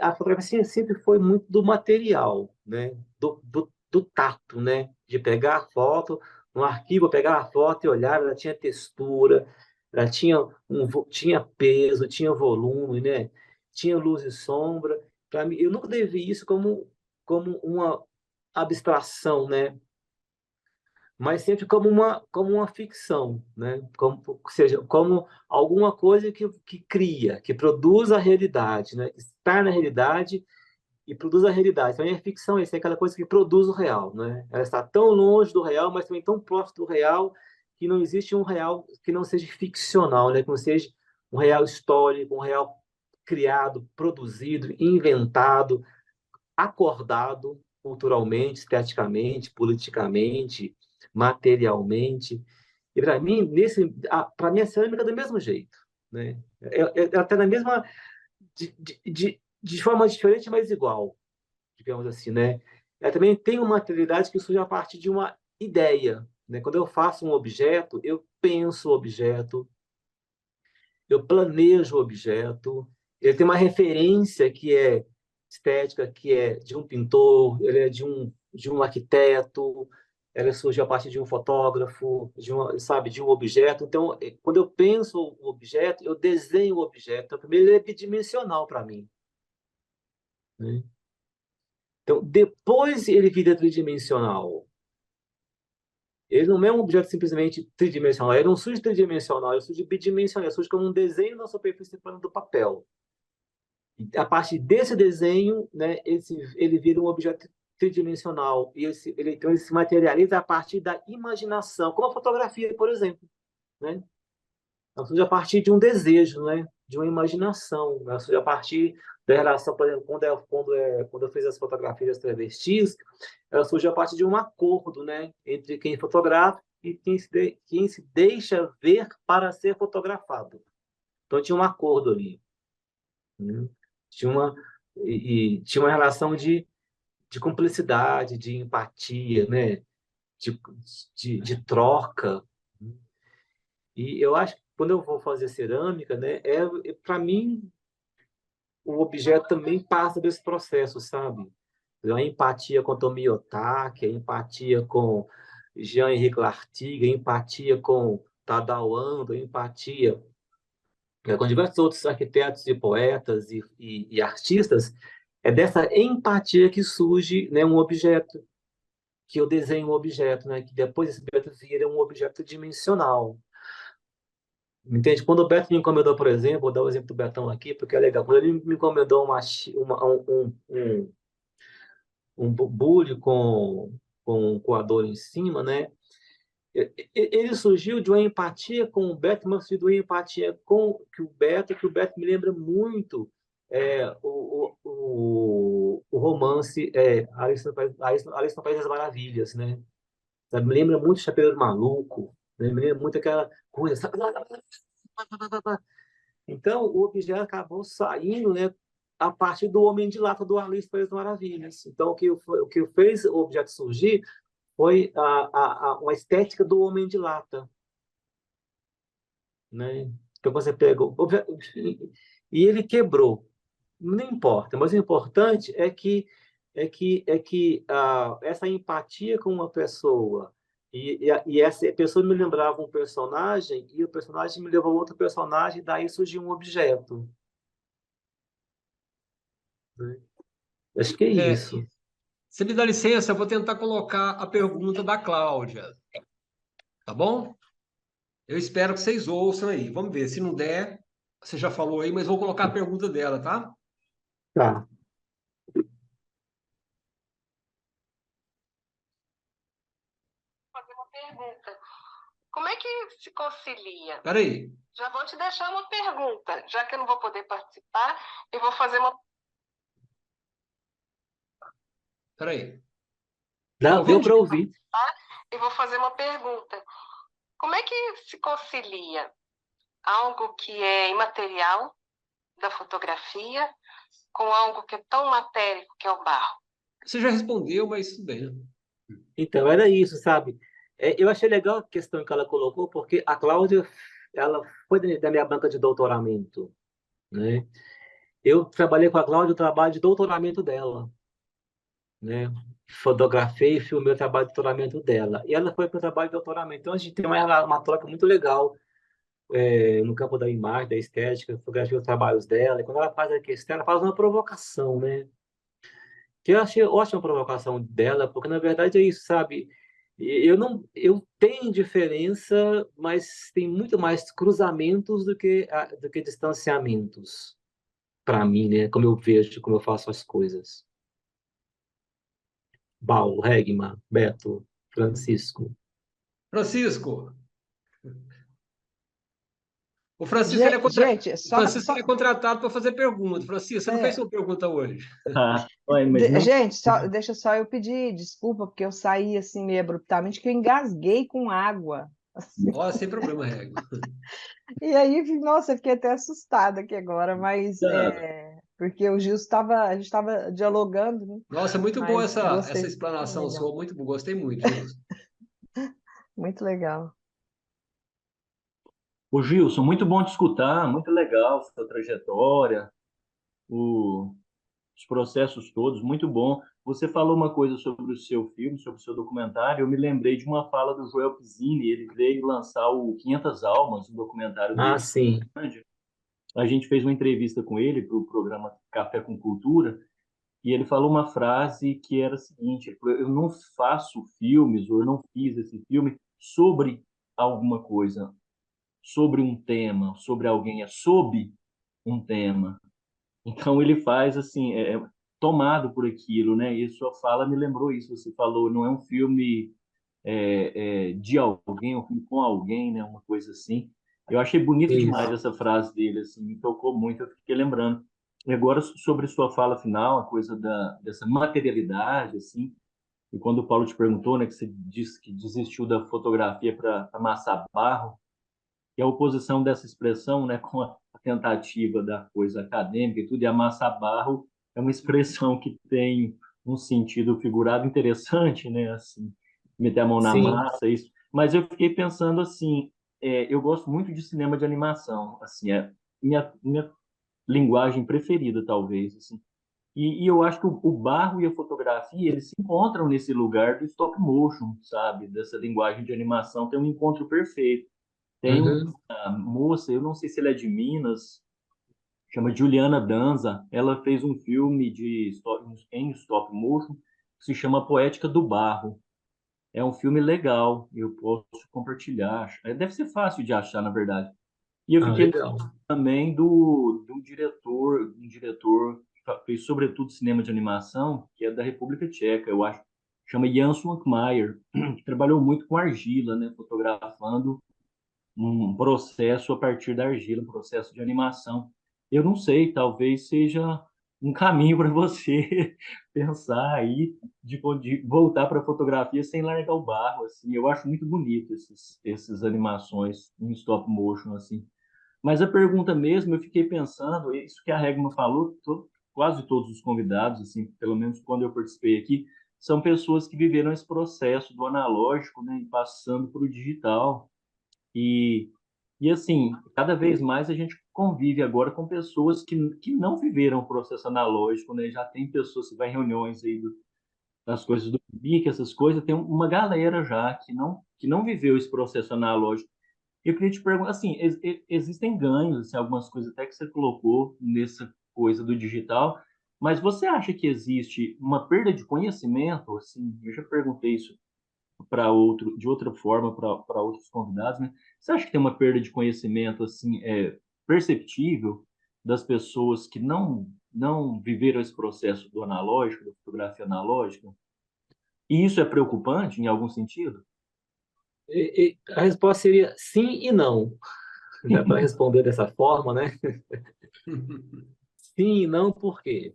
a fotografia sempre foi muito do material, né? Do tato, né? De pegar a foto, no arquivo, pegar a foto e olhar, ela tinha textura, ela tinha peso, tinha volume, né? Tinha luz e sombra. Para mim, eu nunca vi isso como uma abstração, né? Mas sempre como uma ficção, né? Ou seja, como alguma coisa que cria, que produz a realidade, né? Está na realidade e produz a realidade. Então, a ficção é isso, é aquela coisa que produz o real, né? Ela está tão longe do real, mas também tão próximo do real que não existe um real que não seja ficcional, né? Que não seja um real histórico, um real criado, produzido, inventado, acordado culturalmente, esteticamente, politicamente, materialmente. E para mim a cerâmica é do mesmo jeito, né? Ela está na mesma de forma diferente, mas igual, digamos assim, né? Ela também tem uma materialidade que surge a partir de uma ideia, né? Quando eu faço um objeto, eu penso o objeto, eu planejo o objeto, ele tem uma referência que é estética, que é de um pintor, ele é de um arquiteto, ela surgiu a partir de um fotógrafo, sabe, de um objeto. Então, quando eu penso o objeto, eu desenho o objeto. Então, primeiro, ele é bidimensional para mim, né? Então, depois ele vira tridimensional. Ele não é um objeto simplesmente tridimensional, ele não surge tridimensional, ele surge bidimensional, ele surge como um desenho na superfície plana do papel. A partir desse desenho, né, ele vira um objeto tridimensional e então ele se materializa a partir da imaginação, como a fotografia, por exemplo, né? Ela surge a partir de um desejo, né? De uma imaginação. Ela surge a partir da relação, por exemplo, quando eu fiz as fotografias das travestis, ela surge a partir de um acordo, né? Entre quem fotografa e quem se deixa ver para ser fotografado. Então tinha um acordo ali. Né? Tinha uma, tinha uma relação de cumplicidade, de empatia, né? De, de troca. E eu acho que quando eu vou fazer cerâmica, né, para mim o objeto também passa desse processo, sabe? A empatia com Tomi Otaki, a empatia com Jean-Henri Lartigue, a empatia com Tadao Ando, a empatia com diversos outros arquitetos e poetas e artistas, é dessa empatia que surge, né, um objeto, que eu desenho um objeto, né, que depois esse objeto vira um objeto dimensional. Entende? Quando o Beto me encomendou, por exemplo, vou dar o exemplo do Betão aqui, porque é legal. Quando ele me encomendou um bule com um coador em cima, né? Ele surgiu de uma empatia com o Beto, mas de uma empatia com que o Beto me lembra muito o romance Alice no País das Maravilhas, né? Sabe? Me lembra muito o Chapeleiro Maluco, né? Me lembra muito aquela coisa, sabe? Então, o objeto acabou saindo, né, a partir do Homem de Lata do Alice País das Maravilhas. Então, o que fez o objeto surgir foi uma estética do Homem de Lata, né? Então, você pega e ele quebrou. Não importa, mas o importante é que essa empatia com uma pessoa e essa pessoa me lembrava um personagem e o personagem me levou a outro personagem, e daí surgiu um objeto, né? Acho que é É, isso. se me dá licença, eu vou tentar colocar a pergunta da Cláudia, tá bom? Eu espero que vocês ouçam aí. Vamos ver. Se não der, você já falou aí, mas vou colocar a pergunta dela, tá? Tá. Fazer uma pergunta. Como é que se concilia? Peraí, Já vou te deixar uma pergunta, já que eu não vou poder participar, eu vou fazer uma. peraí. Tá Não, deu ouvindo? para ouvir. Eu vou fazer uma pergunta. Como é que se concilia algo que é imaterial da fotografia com algo que é tão matérico, que é o barro? Você já respondeu, mas tudo bem. Então, era isso, sabe? Eu achei legal a questão que ela colocou, porque a Cláudia, ela foi da minha banca de doutoramento, né? Eu trabalhei com a Cláudia o trabalho de doutoramento dela, né? Fotografei e filmei o trabalho de doutoramento dela. E ela foi para o trabalho de doutoramento. Então, a gente tem uma troca muito legal no campo da imagem, da estética, fotografia os trabalhos dela. E quando ela faz a questão, ela faz uma provocação, né? Que eu achei ótima a provocação dela, porque na verdade é isso, sabe? Eu tenho diferença, mas tem muito mais cruzamentos do que distanciamentos para mim, né? Como eu vejo, como eu faço as coisas. Paulo, Regma, Beto, Francisco. Francisco. O Francisco, Gente, o Francisco ele é contratado para fazer pergunta. Francisco, você não fez é, sua pergunta hoje. Olha, mas não. gente, deixa só eu pedir desculpa, porque eu saí assim meio abruptamente, que eu engasguei com água. Assim. Ó, sem problema, Régua. E aí, nossa, eu fiquei até assustada aqui agora, mas porque o Gil estava, a gente estava dialogando, né? Nossa, muito boa Mas essa gostei, explanação legal, sua, muito boa, gostei muito, Gilson. muito legal. O Gilson, muito bom te escutar, muito legal sua trajetória, os processos todos, muito bom. Você falou uma coisa sobre o seu filme, sobre o seu documentário, eu me lembrei de uma fala do Joel Pizzini, ele veio lançar o 500 Almas, um documentário Ah, dele sim. grande. A gente fez uma entrevista com ele para o programa Café com Cultura, e ele falou uma frase que era a seguinte: ele falou, eu não faço filmes, ou eu não fiz esse filme sobre alguma coisa, sobre um tema, sobre alguém, é sob um tema. Então ele faz assim, tomado por aquilo, né? E sua fala me lembrou isso. Você falou, não é um filme de alguém, é um filme com alguém, né? Uma coisa assim. Eu achei bonito demais Isso. essa frase dele, assim, me tocou muito. Eu fiquei lembrando. E agora sobre sua fala final, a coisa dessa materialidade, assim. E quando o Paulo te perguntou, né, que você disse que desistiu da fotografia para amassar barro, e a oposição dessa expressão, né, com a tentativa da coisa acadêmica e tudo, e amassar barro é uma expressão que tem um sentido figurado interessante, né, assim, meter a mão na Sim, massa, isso. Mas eu fiquei pensando assim, eu gosto muito de cinema de animação, assim, é minha linguagem preferida, talvez, assim. E eu acho que o barro e a fotografia, eles se encontram nesse lugar do stop motion, sabe? Dessa linguagem de animação, tem um encontro perfeito. Tem uhum, uma moça, eu não sei se ela é de Minas, chama Juliana Danza. Ela fez um filme em stop motion que se chama Poética do Barro. É um filme legal, eu posso compartilhar. Deve ser fácil de achar, na verdade. E eu fiquei legal. também do diretor que fez sobretudo cinema de animação, que é da República Tcheca, eu acho, chama Jan Svankmajer, que trabalhou muito com argila, né, fotografando um processo a partir da argila, um processo de animação. Eu não sei, talvez seja um caminho para você pensar aí de voltar para a fotografia sem largar o barro, assim. Eu acho muito bonito esses animações em stop motion, assim. Mas a pergunta mesmo, eu fiquei pensando, isso que a Regma falou, quase todos os convidados, assim, pelo menos quando eu participei aqui, são pessoas que viveram esse processo do analógico, né, e passando para o digital. E, e assim, cada vez mais a gente convive agora com pessoas que não viveram o processo analógico, né? Já tem pessoas que vai em reuniões aí das coisas do BIC, essas coisas, tem uma galera já que não viveu esse processo analógico. Eu queria te perguntar, assim, existem ganhos, assim, algumas coisas até que você colocou nessa coisa do digital, mas você acha que existe uma perda de conhecimento? Assim, eu já perguntei isso de outra forma para outros convidados, né? Você acha que tem uma perda de conhecimento assim perceptível das pessoas que não viveram esse processo do analógico, da fotografia analógica? E isso é preocupante em algum sentido? A resposta seria sim e não. Dá para responder dessa forma, né? Sim e não, por quê?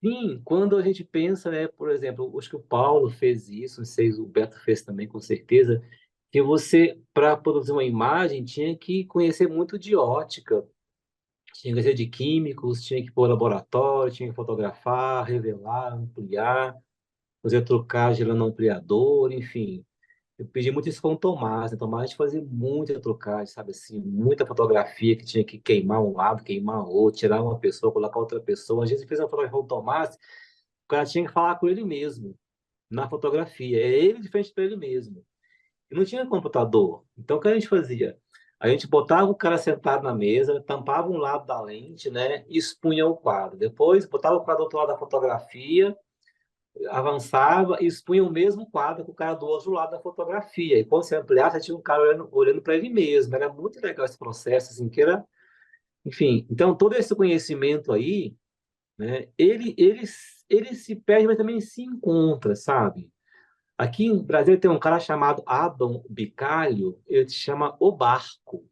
Sim, quando a gente pensa, né, por exemplo, acho que o Paulo fez isso, não sei se o Beto fez também, com certeza, que você, para produzir uma imagem, tinha que conhecer muito de ótica, tinha que conhecer de químicos, tinha que ir para o laboratório, tinha que fotografar, revelar, ampliar, fazer trucagem lá no ampliador, enfim. Eu pedi muito isso com o Tomás, né? Tomás a gente fazia muita trucagem, sabe assim, muita fotografia que tinha que queimar um lado, queimar o outro, tirar uma pessoa, colocar outra pessoa. Às vezes fez uma fotografia com o Tomás, o cara tinha que falar com ele mesmo, na fotografia. É ele de frente para ele mesmo. E não tinha computador. Então o que a gente fazia? A gente botava o cara sentado na mesa, tampava um lado da lente, né? E expunha o quadro. Depois botava o quadro do outro lado da fotografia, avançava e expunha o mesmo quadro com o cara do outro lado da fotografia. E quando você ampliava, você tinha um cara olhando para ele mesmo. Era muito legal esse processo, assim, que era... Enfim, então todo esse conhecimento aí, né, ele se perde, mas também se encontra, sabe? Aqui no Brasil tem um cara chamado Adam Bicalho, ele se chama O Barco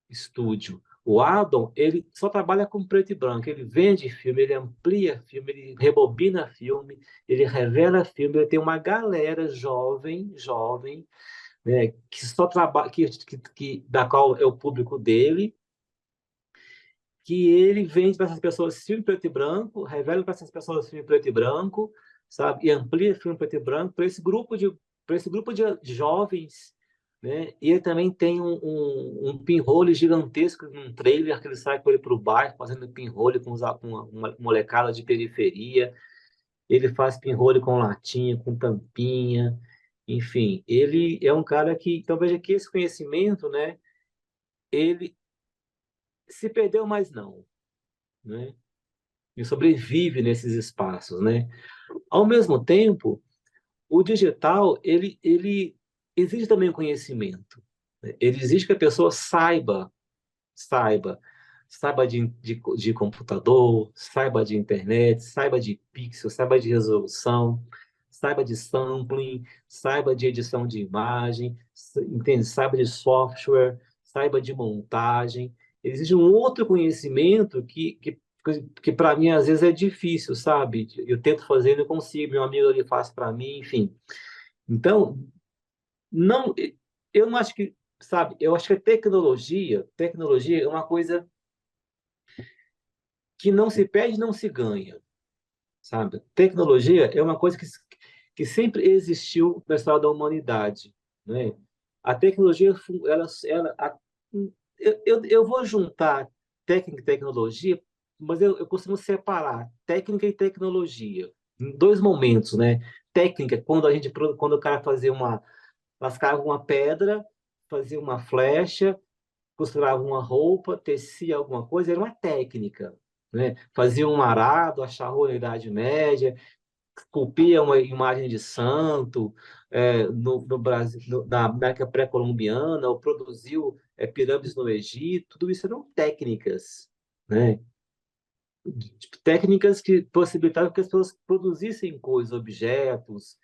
Estúdio. O Adam, ele só trabalha com preto e branco. Ele vende filme, ele amplia filme, ele rebobina filme, ele revela filme. Ele tem uma galera jovem, né, que só trabalha, da qual é o público dele, que ele vende para essas pessoas filme preto e branco, revela para essas pessoas filme preto e branco, sabe? E amplia filme preto e branco para esse grupo de jovens, né? E ele também tem um pinhole gigantesco num trailer que ele sai com ele para o bairro, fazendo pinhole com uma molecada de periferia. Ele faz pinhole com latinha, com tampinha, enfim. Ele é um cara que, então veja que esse conhecimento, né? Ele se perdeu, mas não, né? E sobrevive nesses espaços, né? Ao mesmo tempo, o digital, ele exige também o conhecimento, né? Ele exige que a pessoa saiba. saiba de computador, saiba de internet, saiba de pixel, saiba de resolução, saiba de sampling, saiba de edição de imagem, entende? Saiba de software, saiba de montagem. Existe um outro conhecimento que para mim às vezes é difícil, sabe? Eu tento fazer e não consigo, meu amigo ele faz para mim, enfim. Então, não, eu não acho que, sabe? Eu acho que a tecnologia é uma coisa que não se perde, não se ganha, sabe? Tecnologia é uma coisa que sempre existiu na história da humanidade, né? A tecnologia, eu vou juntar técnica e tecnologia, mas eu costumo separar técnica e tecnologia em dois momentos, né? Técnica, quando o cara lascava uma pedra, fazia uma flecha, costurava uma roupa, tecia alguma coisa, era uma técnica, né? Fazia um arado, a charrua na Idade Média, esculpia uma imagem de santo no Brasil, na América pré-colombiana, ou produziu pirâmides no Egito, tudo isso eram técnicas, né? Tipo, técnicas que possibilitavam que as pessoas produzissem coisas, objetos,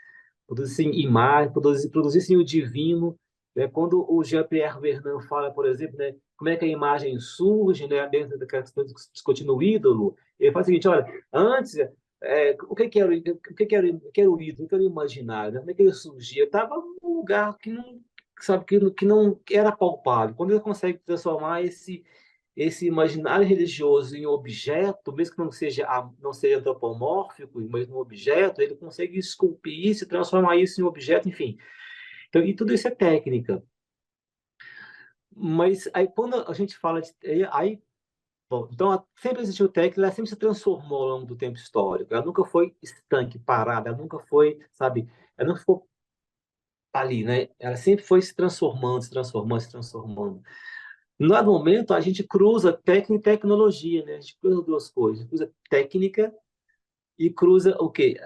produzissem imagens, produzissem o divino. Né? Quando o Jean-Pierre Vernant fala, por exemplo, né, como é que a imagem surge, né, dentro daquela questão discutindo o ídolo, ele fala o seguinte, olha, antes, o que era o ídolo, o que era o imaginário, né? Como é que ele surgia? Estava num lugar que não, sabe, que não era palpável. Quando ele consegue transformar esse imaginário religioso em objeto, mesmo que não seja antropomórfico, mas um objeto, ele consegue esculpir isso, transformar isso em objeto, enfim. Então, e tudo isso é técnica. Mas aí quando a gente fala de bom, então sempre existiu técnica, ela sempre se transformou ao longo do tempo histórico. Ela nunca foi estanque, parada, ela nunca foi, sabe, ela não ficou ali, né? Ela sempre foi se transformando, se transformando, se transformando. No dado momento, a gente cruza técnica e tecnologia, né? A gente cruza duas coisas. Cruza técnica e cruza o quê?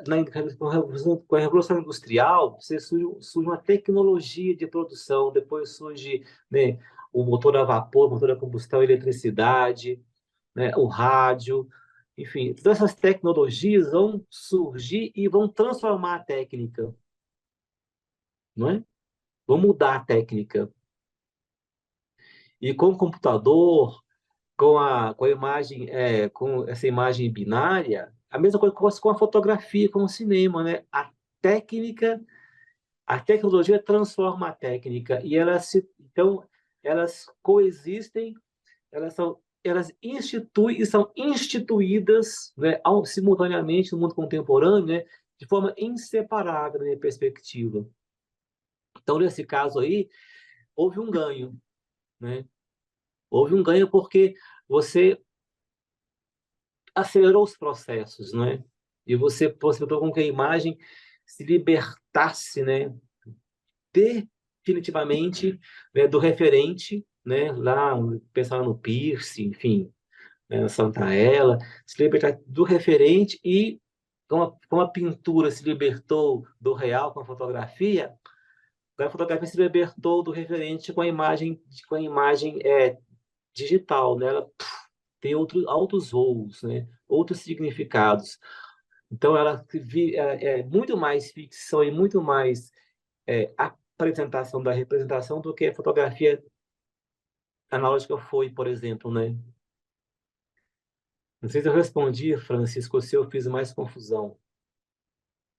Com a Revolução Industrial, surge uma tecnologia de produção, depois surge, né, o motor a vapor, o motor a combustão, a eletricidade, né, o rádio, enfim, todas essas tecnologias vão surgir e vão transformar a técnica, não é? Vão mudar a técnica. E com o computador, com a imagem, com essa imagem binária, a mesma coisa com a fotografia, com o cinema, né? Técnica, a tecnologia transforma a técnica e então elas coexistem, elas instituem e são instituídas, né, simultaneamente no mundo contemporâneo, né, de forma inseparável na minha perspectiva. Então, nesse caso aí, houve um ganho, né? Houve um ganho porque você acelerou os processos, né? E você possibilitou com que a imagem se libertasse, né? Definitivamente, né, do referente, né? Lá, pensar no Pierce, enfim, né, na Santa Ela, se libertar do referente e como a pintura se libertou do real com a fotografia, a fotografia se libertou do referente com a imagem digital, né? Ela tem altos voos, né? Outros significados. Então, ela é muito mais ficção e muito mais apresentação da representação do que a fotografia analógica foi, por exemplo, né? Não sei se eu respondi, Francisco, ou se eu fiz mais confusão.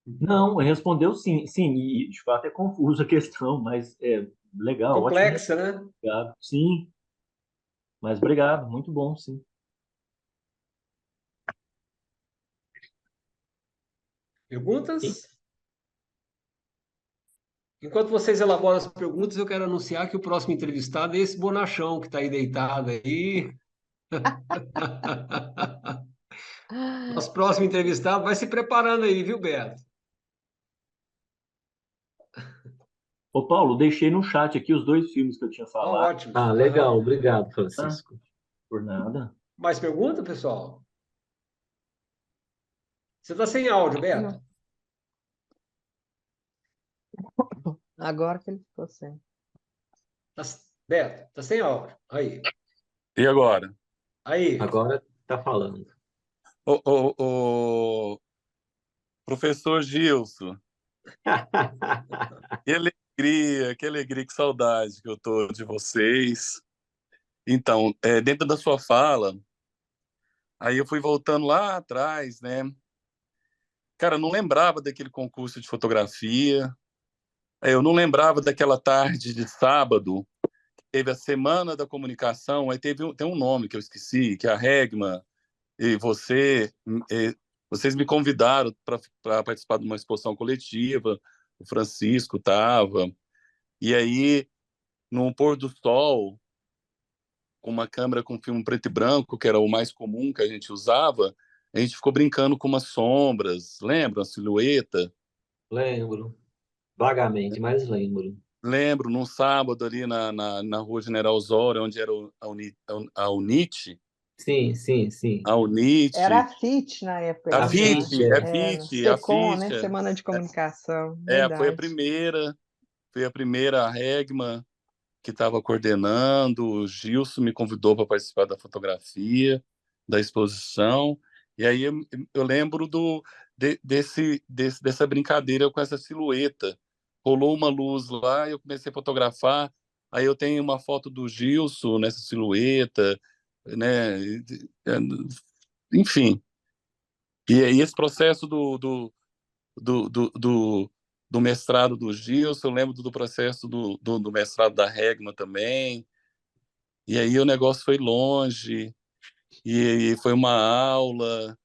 Não, respondeu sim, sim, e de fato é confusa a questão, mas é legal, ótimo, Complexa, né? obrigado. Sim, mas obrigado, muito bom, sim. Perguntas? Enquanto vocês elaboram as perguntas, eu quero anunciar que o próximo entrevistado é esse bonachão que está aí deitado aí. Nosso próximo entrevistado vai se preparando aí, viu, Beto? Ô, Paulo, deixei no chat aqui os dois filmes que eu tinha Ó, falado. ótimo. Ah, Aham. legal, obrigado, Ah, Francisco. por nada. Mais pergunta, pessoal? Você está sem áudio, Beto? Não. Agora que ele ficou sem. Beto, está sem áudio. Aí. E agora? Aí, Agora tá falando. O professor Gilson, que alegria, que saudade que eu tô de vocês. Então, dentro da sua fala, aí eu fui voltando lá atrás, né? Cara, eu não lembrava daquele concurso de fotografia, eu não lembrava daquela tarde de sábado, teve a Semana da Comunicação, aí tem um nome que eu esqueci, que é a Regma, e vocês me convidaram para participar de uma exposição coletiva, o Francisco estava, e aí, num pôr do sol, com uma câmera com filme preto e branco, que era o mais comum que a gente usava, a gente ficou brincando com umas sombras, lembra? Uma silhueta. Lembro. Vagamente, mas lembro. Lembro, num sábado ali na Rua General Osório, onde era a UNIT, Sim, sim, sim. a Era a UNIT, FIT na época, a A ainda, né? FIT, FIT, é é. No FIT, a SECOM, né? ficha, Semana de Comunicação, foi a verdade. primeira, a Regma, que estava coordenando, o Gilson me convidou para participar da fotografia, da exposição, e aí eu lembro dessa brincadeira com essa silhueta. Rolou uma luz lá, eu comecei a fotografar, aí eu tenho uma foto do Gilson nessa silhueta, né? Enfim, e aí esse processo do, do, do, do mestrado do Gilson, eu lembro do processo do mestrado da Regma também, e aí o negócio foi longe, e foi uma aula.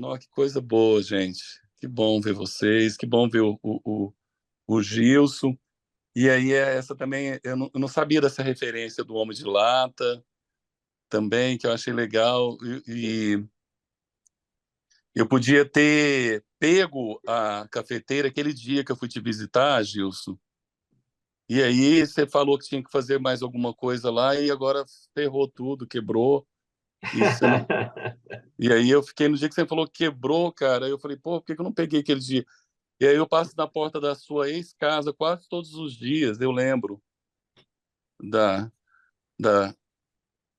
Nossa, que coisa boa, gente. Que bom ver vocês, que bom ver o Gilson. E aí essa também, eu não sabia dessa referência do Homem de Lata também, que eu achei legal. E eu podia ter pego a cafeteira aquele dia que eu fui te visitar, Gilson. E aí você falou que tinha que fazer mais alguma coisa lá e agora ferrou tudo, quebrou. E, você não... e aí eu fiquei no dia que você falou que quebrou, cara. Aí eu falei, pô, por que que eu não peguei aquele dia? E aí eu passo na porta da sua ex-casa quase todos os dias, eu lembro da, da,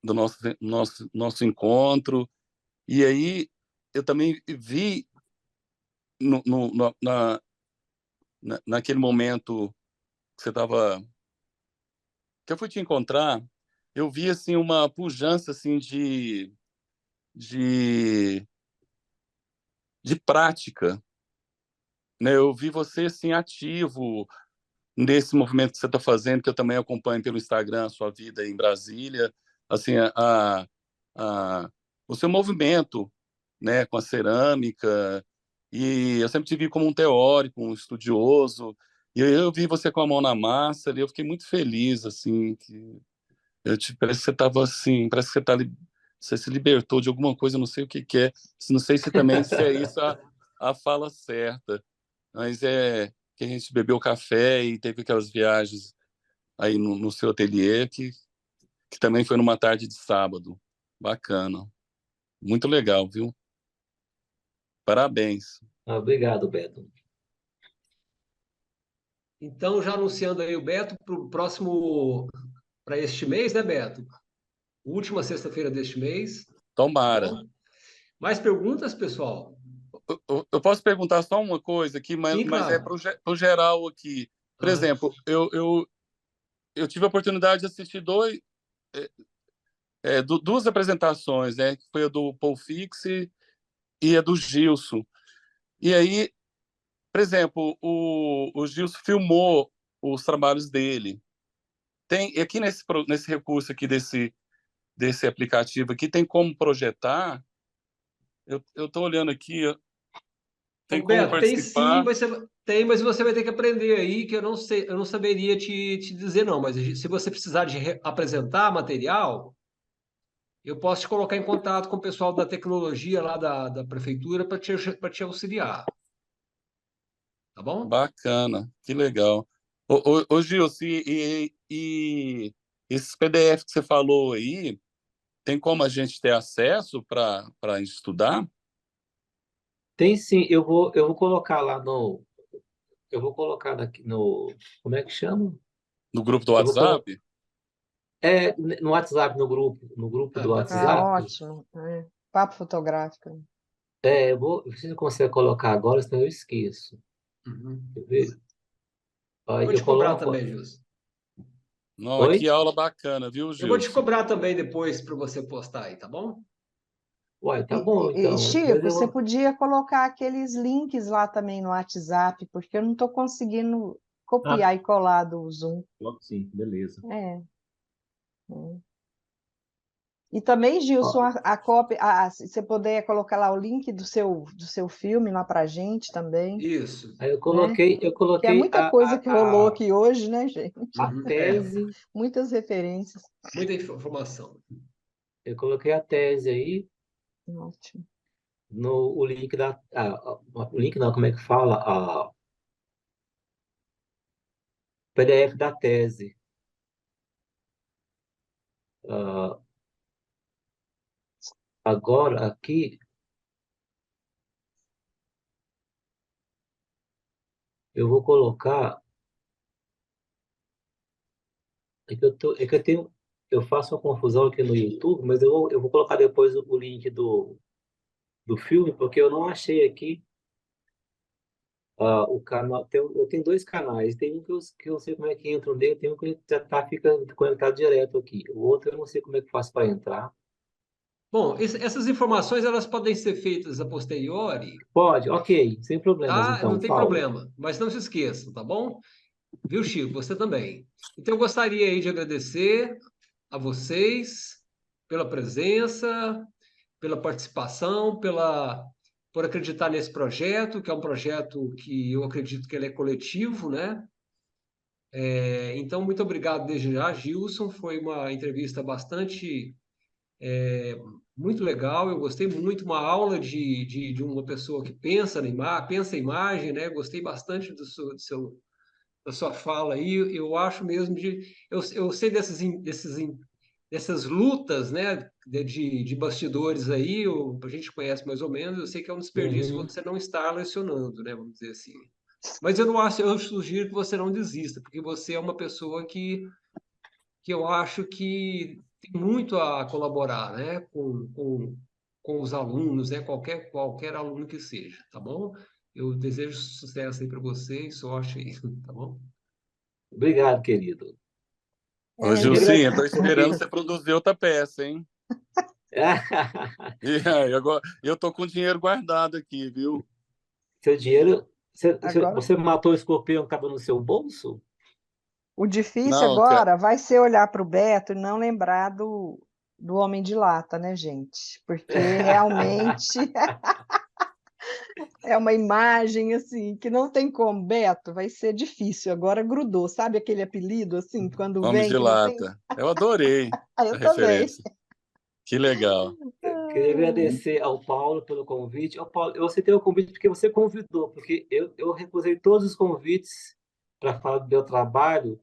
do nosso encontro. E aí eu também vi naquele momento que você estava, que eu fui te encontrar, eu vi assim uma pujança assim de, de prática, né? Eu vi você assim ativo nesse movimento que você está fazendo, que eu também acompanho pelo Instagram, a sua vida em Brasília, assim, a, o seu movimento, né, com a cerâmica, e eu sempre te vi como um teórico, um estudioso, e eu vi você com a mão na massa, e eu fiquei muito feliz, assim, que parece que você estava assim, parece que você se libertou de alguma coisa, eu não sei o que que é, não sei se também se é isso a fala certa, mas é que a gente bebeu café e teve aquelas viagens aí no seu ateliê, que também foi numa tarde de sábado. Bacana. Muito legal, viu? Parabéns. Obrigado, Beto. então, já anunciando aí o Beto para o próximo, para este mês, né, Beto? Última sexta-feira deste mês, tá Tomara. bom? Mais perguntas, pessoal? Eu posso perguntar só uma coisa aqui, Sim, mas é claro. para o geral aqui. Por Ah, exemplo, eu tive a oportunidade de assistir duas apresentações, né? Que foi a do Paul Fix e a do Gilson. E aí, por exemplo, o Gilson filmou os trabalhos dele. Tem aqui nesse recurso aqui desse aplicativo aqui tem como projetar. Eu estou olhando aqui, ó, tem Ô, como Beto, tem sim, participar. mas você vai ter que aprender aí, que eu não sei, eu não saberia te dizer não, mas se você precisar de apresentar material, eu posso te colocar em contato com o pessoal da tecnologia lá da prefeitura para te auxiliar, tá bom? Bacana, que legal. Ô Gilson, e esses PDF que você falou aí, tem como a gente ter acesso para estudar Tem sim, eu vou colocar lá no. Eu vou colocar aqui no. Como é que chama? no grupo do Eu vou colocar. WhatsApp? No WhatsApp, no grupo do Pode Ah, ser. WhatsApp. ótimo. Papo fotográfico. Se você consegue colocar agora, senão eu esqueço. Uhum. Quer ver? Aí Vou eu te cobrar coloco. também, Gilson. Não, Oi? que aula bacana, viu, Eu vou te Gilson? cobrar também depois para você postar aí, tá bom? Uai, tá bom, então. Mas Chico, eu você vou. podia colocar aqueles links lá também no WhatsApp, porque eu não estou conseguindo Ah, copiar e colar do Zoom. logo sim, beleza. É. É. E também, Ó, Gilson, a cópia, se você puder colocar lá o link do seu filme lá para a gente também, Isso. aí né? eu Que é coloquei muita coisa que rolou aqui hoje, né, gente? a Uhum. tese, Muitas referências. Muita informação. eu coloquei a tese aí Ótimo. no o link o link não, como é que fala? PDF da tese. Ah, agora aqui eu vou colocar. Eu faço uma confusão aqui no YouTube, mas eu vou colocar depois o link do filme, porque eu não achei aqui o canal. Eu tenho dois canais, tem um que eu sei como é que entra nele, tem um que fica conectado direto aqui. O outro eu não sei como é que faço para entrar. Bom, essas informações elas podem ser feitas a posteriori, Pode, ok, sem problemas tá? Não então, tem Paulo. problema, mas não se esqueçam, tá bom? Viu, Chico? Você também. Então, eu gostaria aí de agradecer a vocês pela presença, pela participação, por acreditar nesse projeto, que é um projeto que eu acredito que ele é coletivo, né? Então, muito obrigado desde já, Gilson. Foi uma entrevista muito legal. Eu gostei muito, uma aula de uma pessoa que pensa a imagem, né? Gostei bastante da sua fala aí. Eu acho mesmo eu sei dessas lutas, né? De bastidores aí, a gente conhece mais ou menos. Eu sei que é um desperdício Uhum. você não estar lecionando, né? Vamos dizer assim. Mas eu não acho, eu sugiro que você não desista, porque você é uma pessoa que eu acho que tem muito a colaborar, né, com os alunos, né, qualquer aluno que seja, tá bom? Eu desejo sucesso aí para você e sorte aí, tá bom? Obrigado, querido. Ô, Eu que Gilcinho, eu tô esperando você produzir outra peça, hein? E aí, agora, eu tô com dinheiro guardado aqui, viu? Seu dinheiro. Agora, Você matou o escorpião que estava no seu bolso? o difícil Não, cara, agora vai ser olhar para o Beto e não lembrar do Homem de Lata, né, gente? Porque realmente é uma imagem assim que não tem como, Beto, vai ser difícil. Agora grudou, sabe aquele apelido assim, quando Homem vem de que não tem? Lata. Eu adorei Ah, a eu também. referência. Que legal. Queria agradecer ao Paulo pelo convite. Ô, Paulo, eu aceitei o convite porque você convidou, porque eu recusei todos os convites para falar do meu trabalho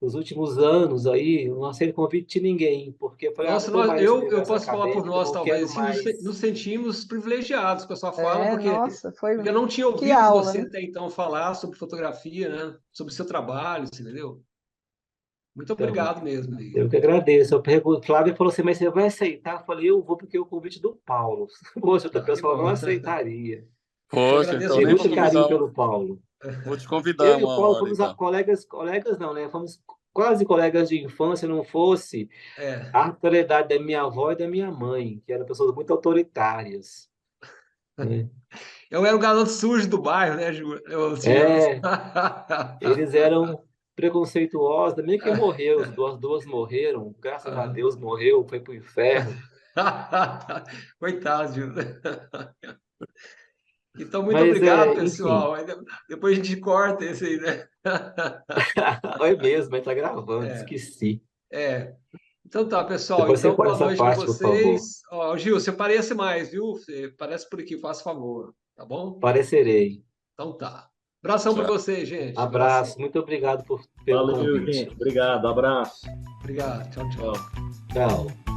nos últimos anos aí, eu não aceito convite de ninguém, porque eu falei, eu não Nossa, estou mais nesse eu universo posso falar por acadêmico, eu nós, não quero talvez, assim, mais. nos sentimos privilegiados com a sua fala, Nossa, porque eu não tinha que ouvido aula, você né? até então falar sobre fotografia, né? Sobre o seu trabalho, você entendeu? Muito Então, obrigado mesmo aí. eu que agradeço. Eu pergunto, Flávia falou assim, mas você vai aceitar? Eu falei, eu vou porque é o convite do Paulo. Poxa, outra Ah, que pessoa não bom. aceitaria. Eu Poxa, então agradeço Tenho nem muito, vou muito carinho convidar Gilson. pelo Paulo. vou te Eu convidar e o uma Paulo hora, fomos então. colegas não, né? Fomos quase colegas de infância, não fosse É, a autoridade da minha avó e da minha mãe, que eram pessoas muito autoritárias, né? eu era o garoto sujo do bairro, né, Gilson? É, eles eram preconceituosos, também que morreu, as duas morreram, graças a Deus morreu, foi pro inferno. Coitado, Gilson. Então, muito Mas obrigado, enfim, pessoal. Depois a gente corta esse aí, né? é mesmo, mas tá gravando, É, esqueci. é. Então tá, pessoal. Depois você Então, põe boa essa noite para parte, por favor. vocês. Ó, Gil, você aparece mais, viu? Você aparece por aqui, faz favor, tá bom? Parecerei. Então tá. Abração para Tchau. vocês, gente. Abraço, Abração. muito obrigado pelo Valeu, gente. convite. Obrigado. Abraço. Obrigado. Tchau, tchau. Tchau. Tchau.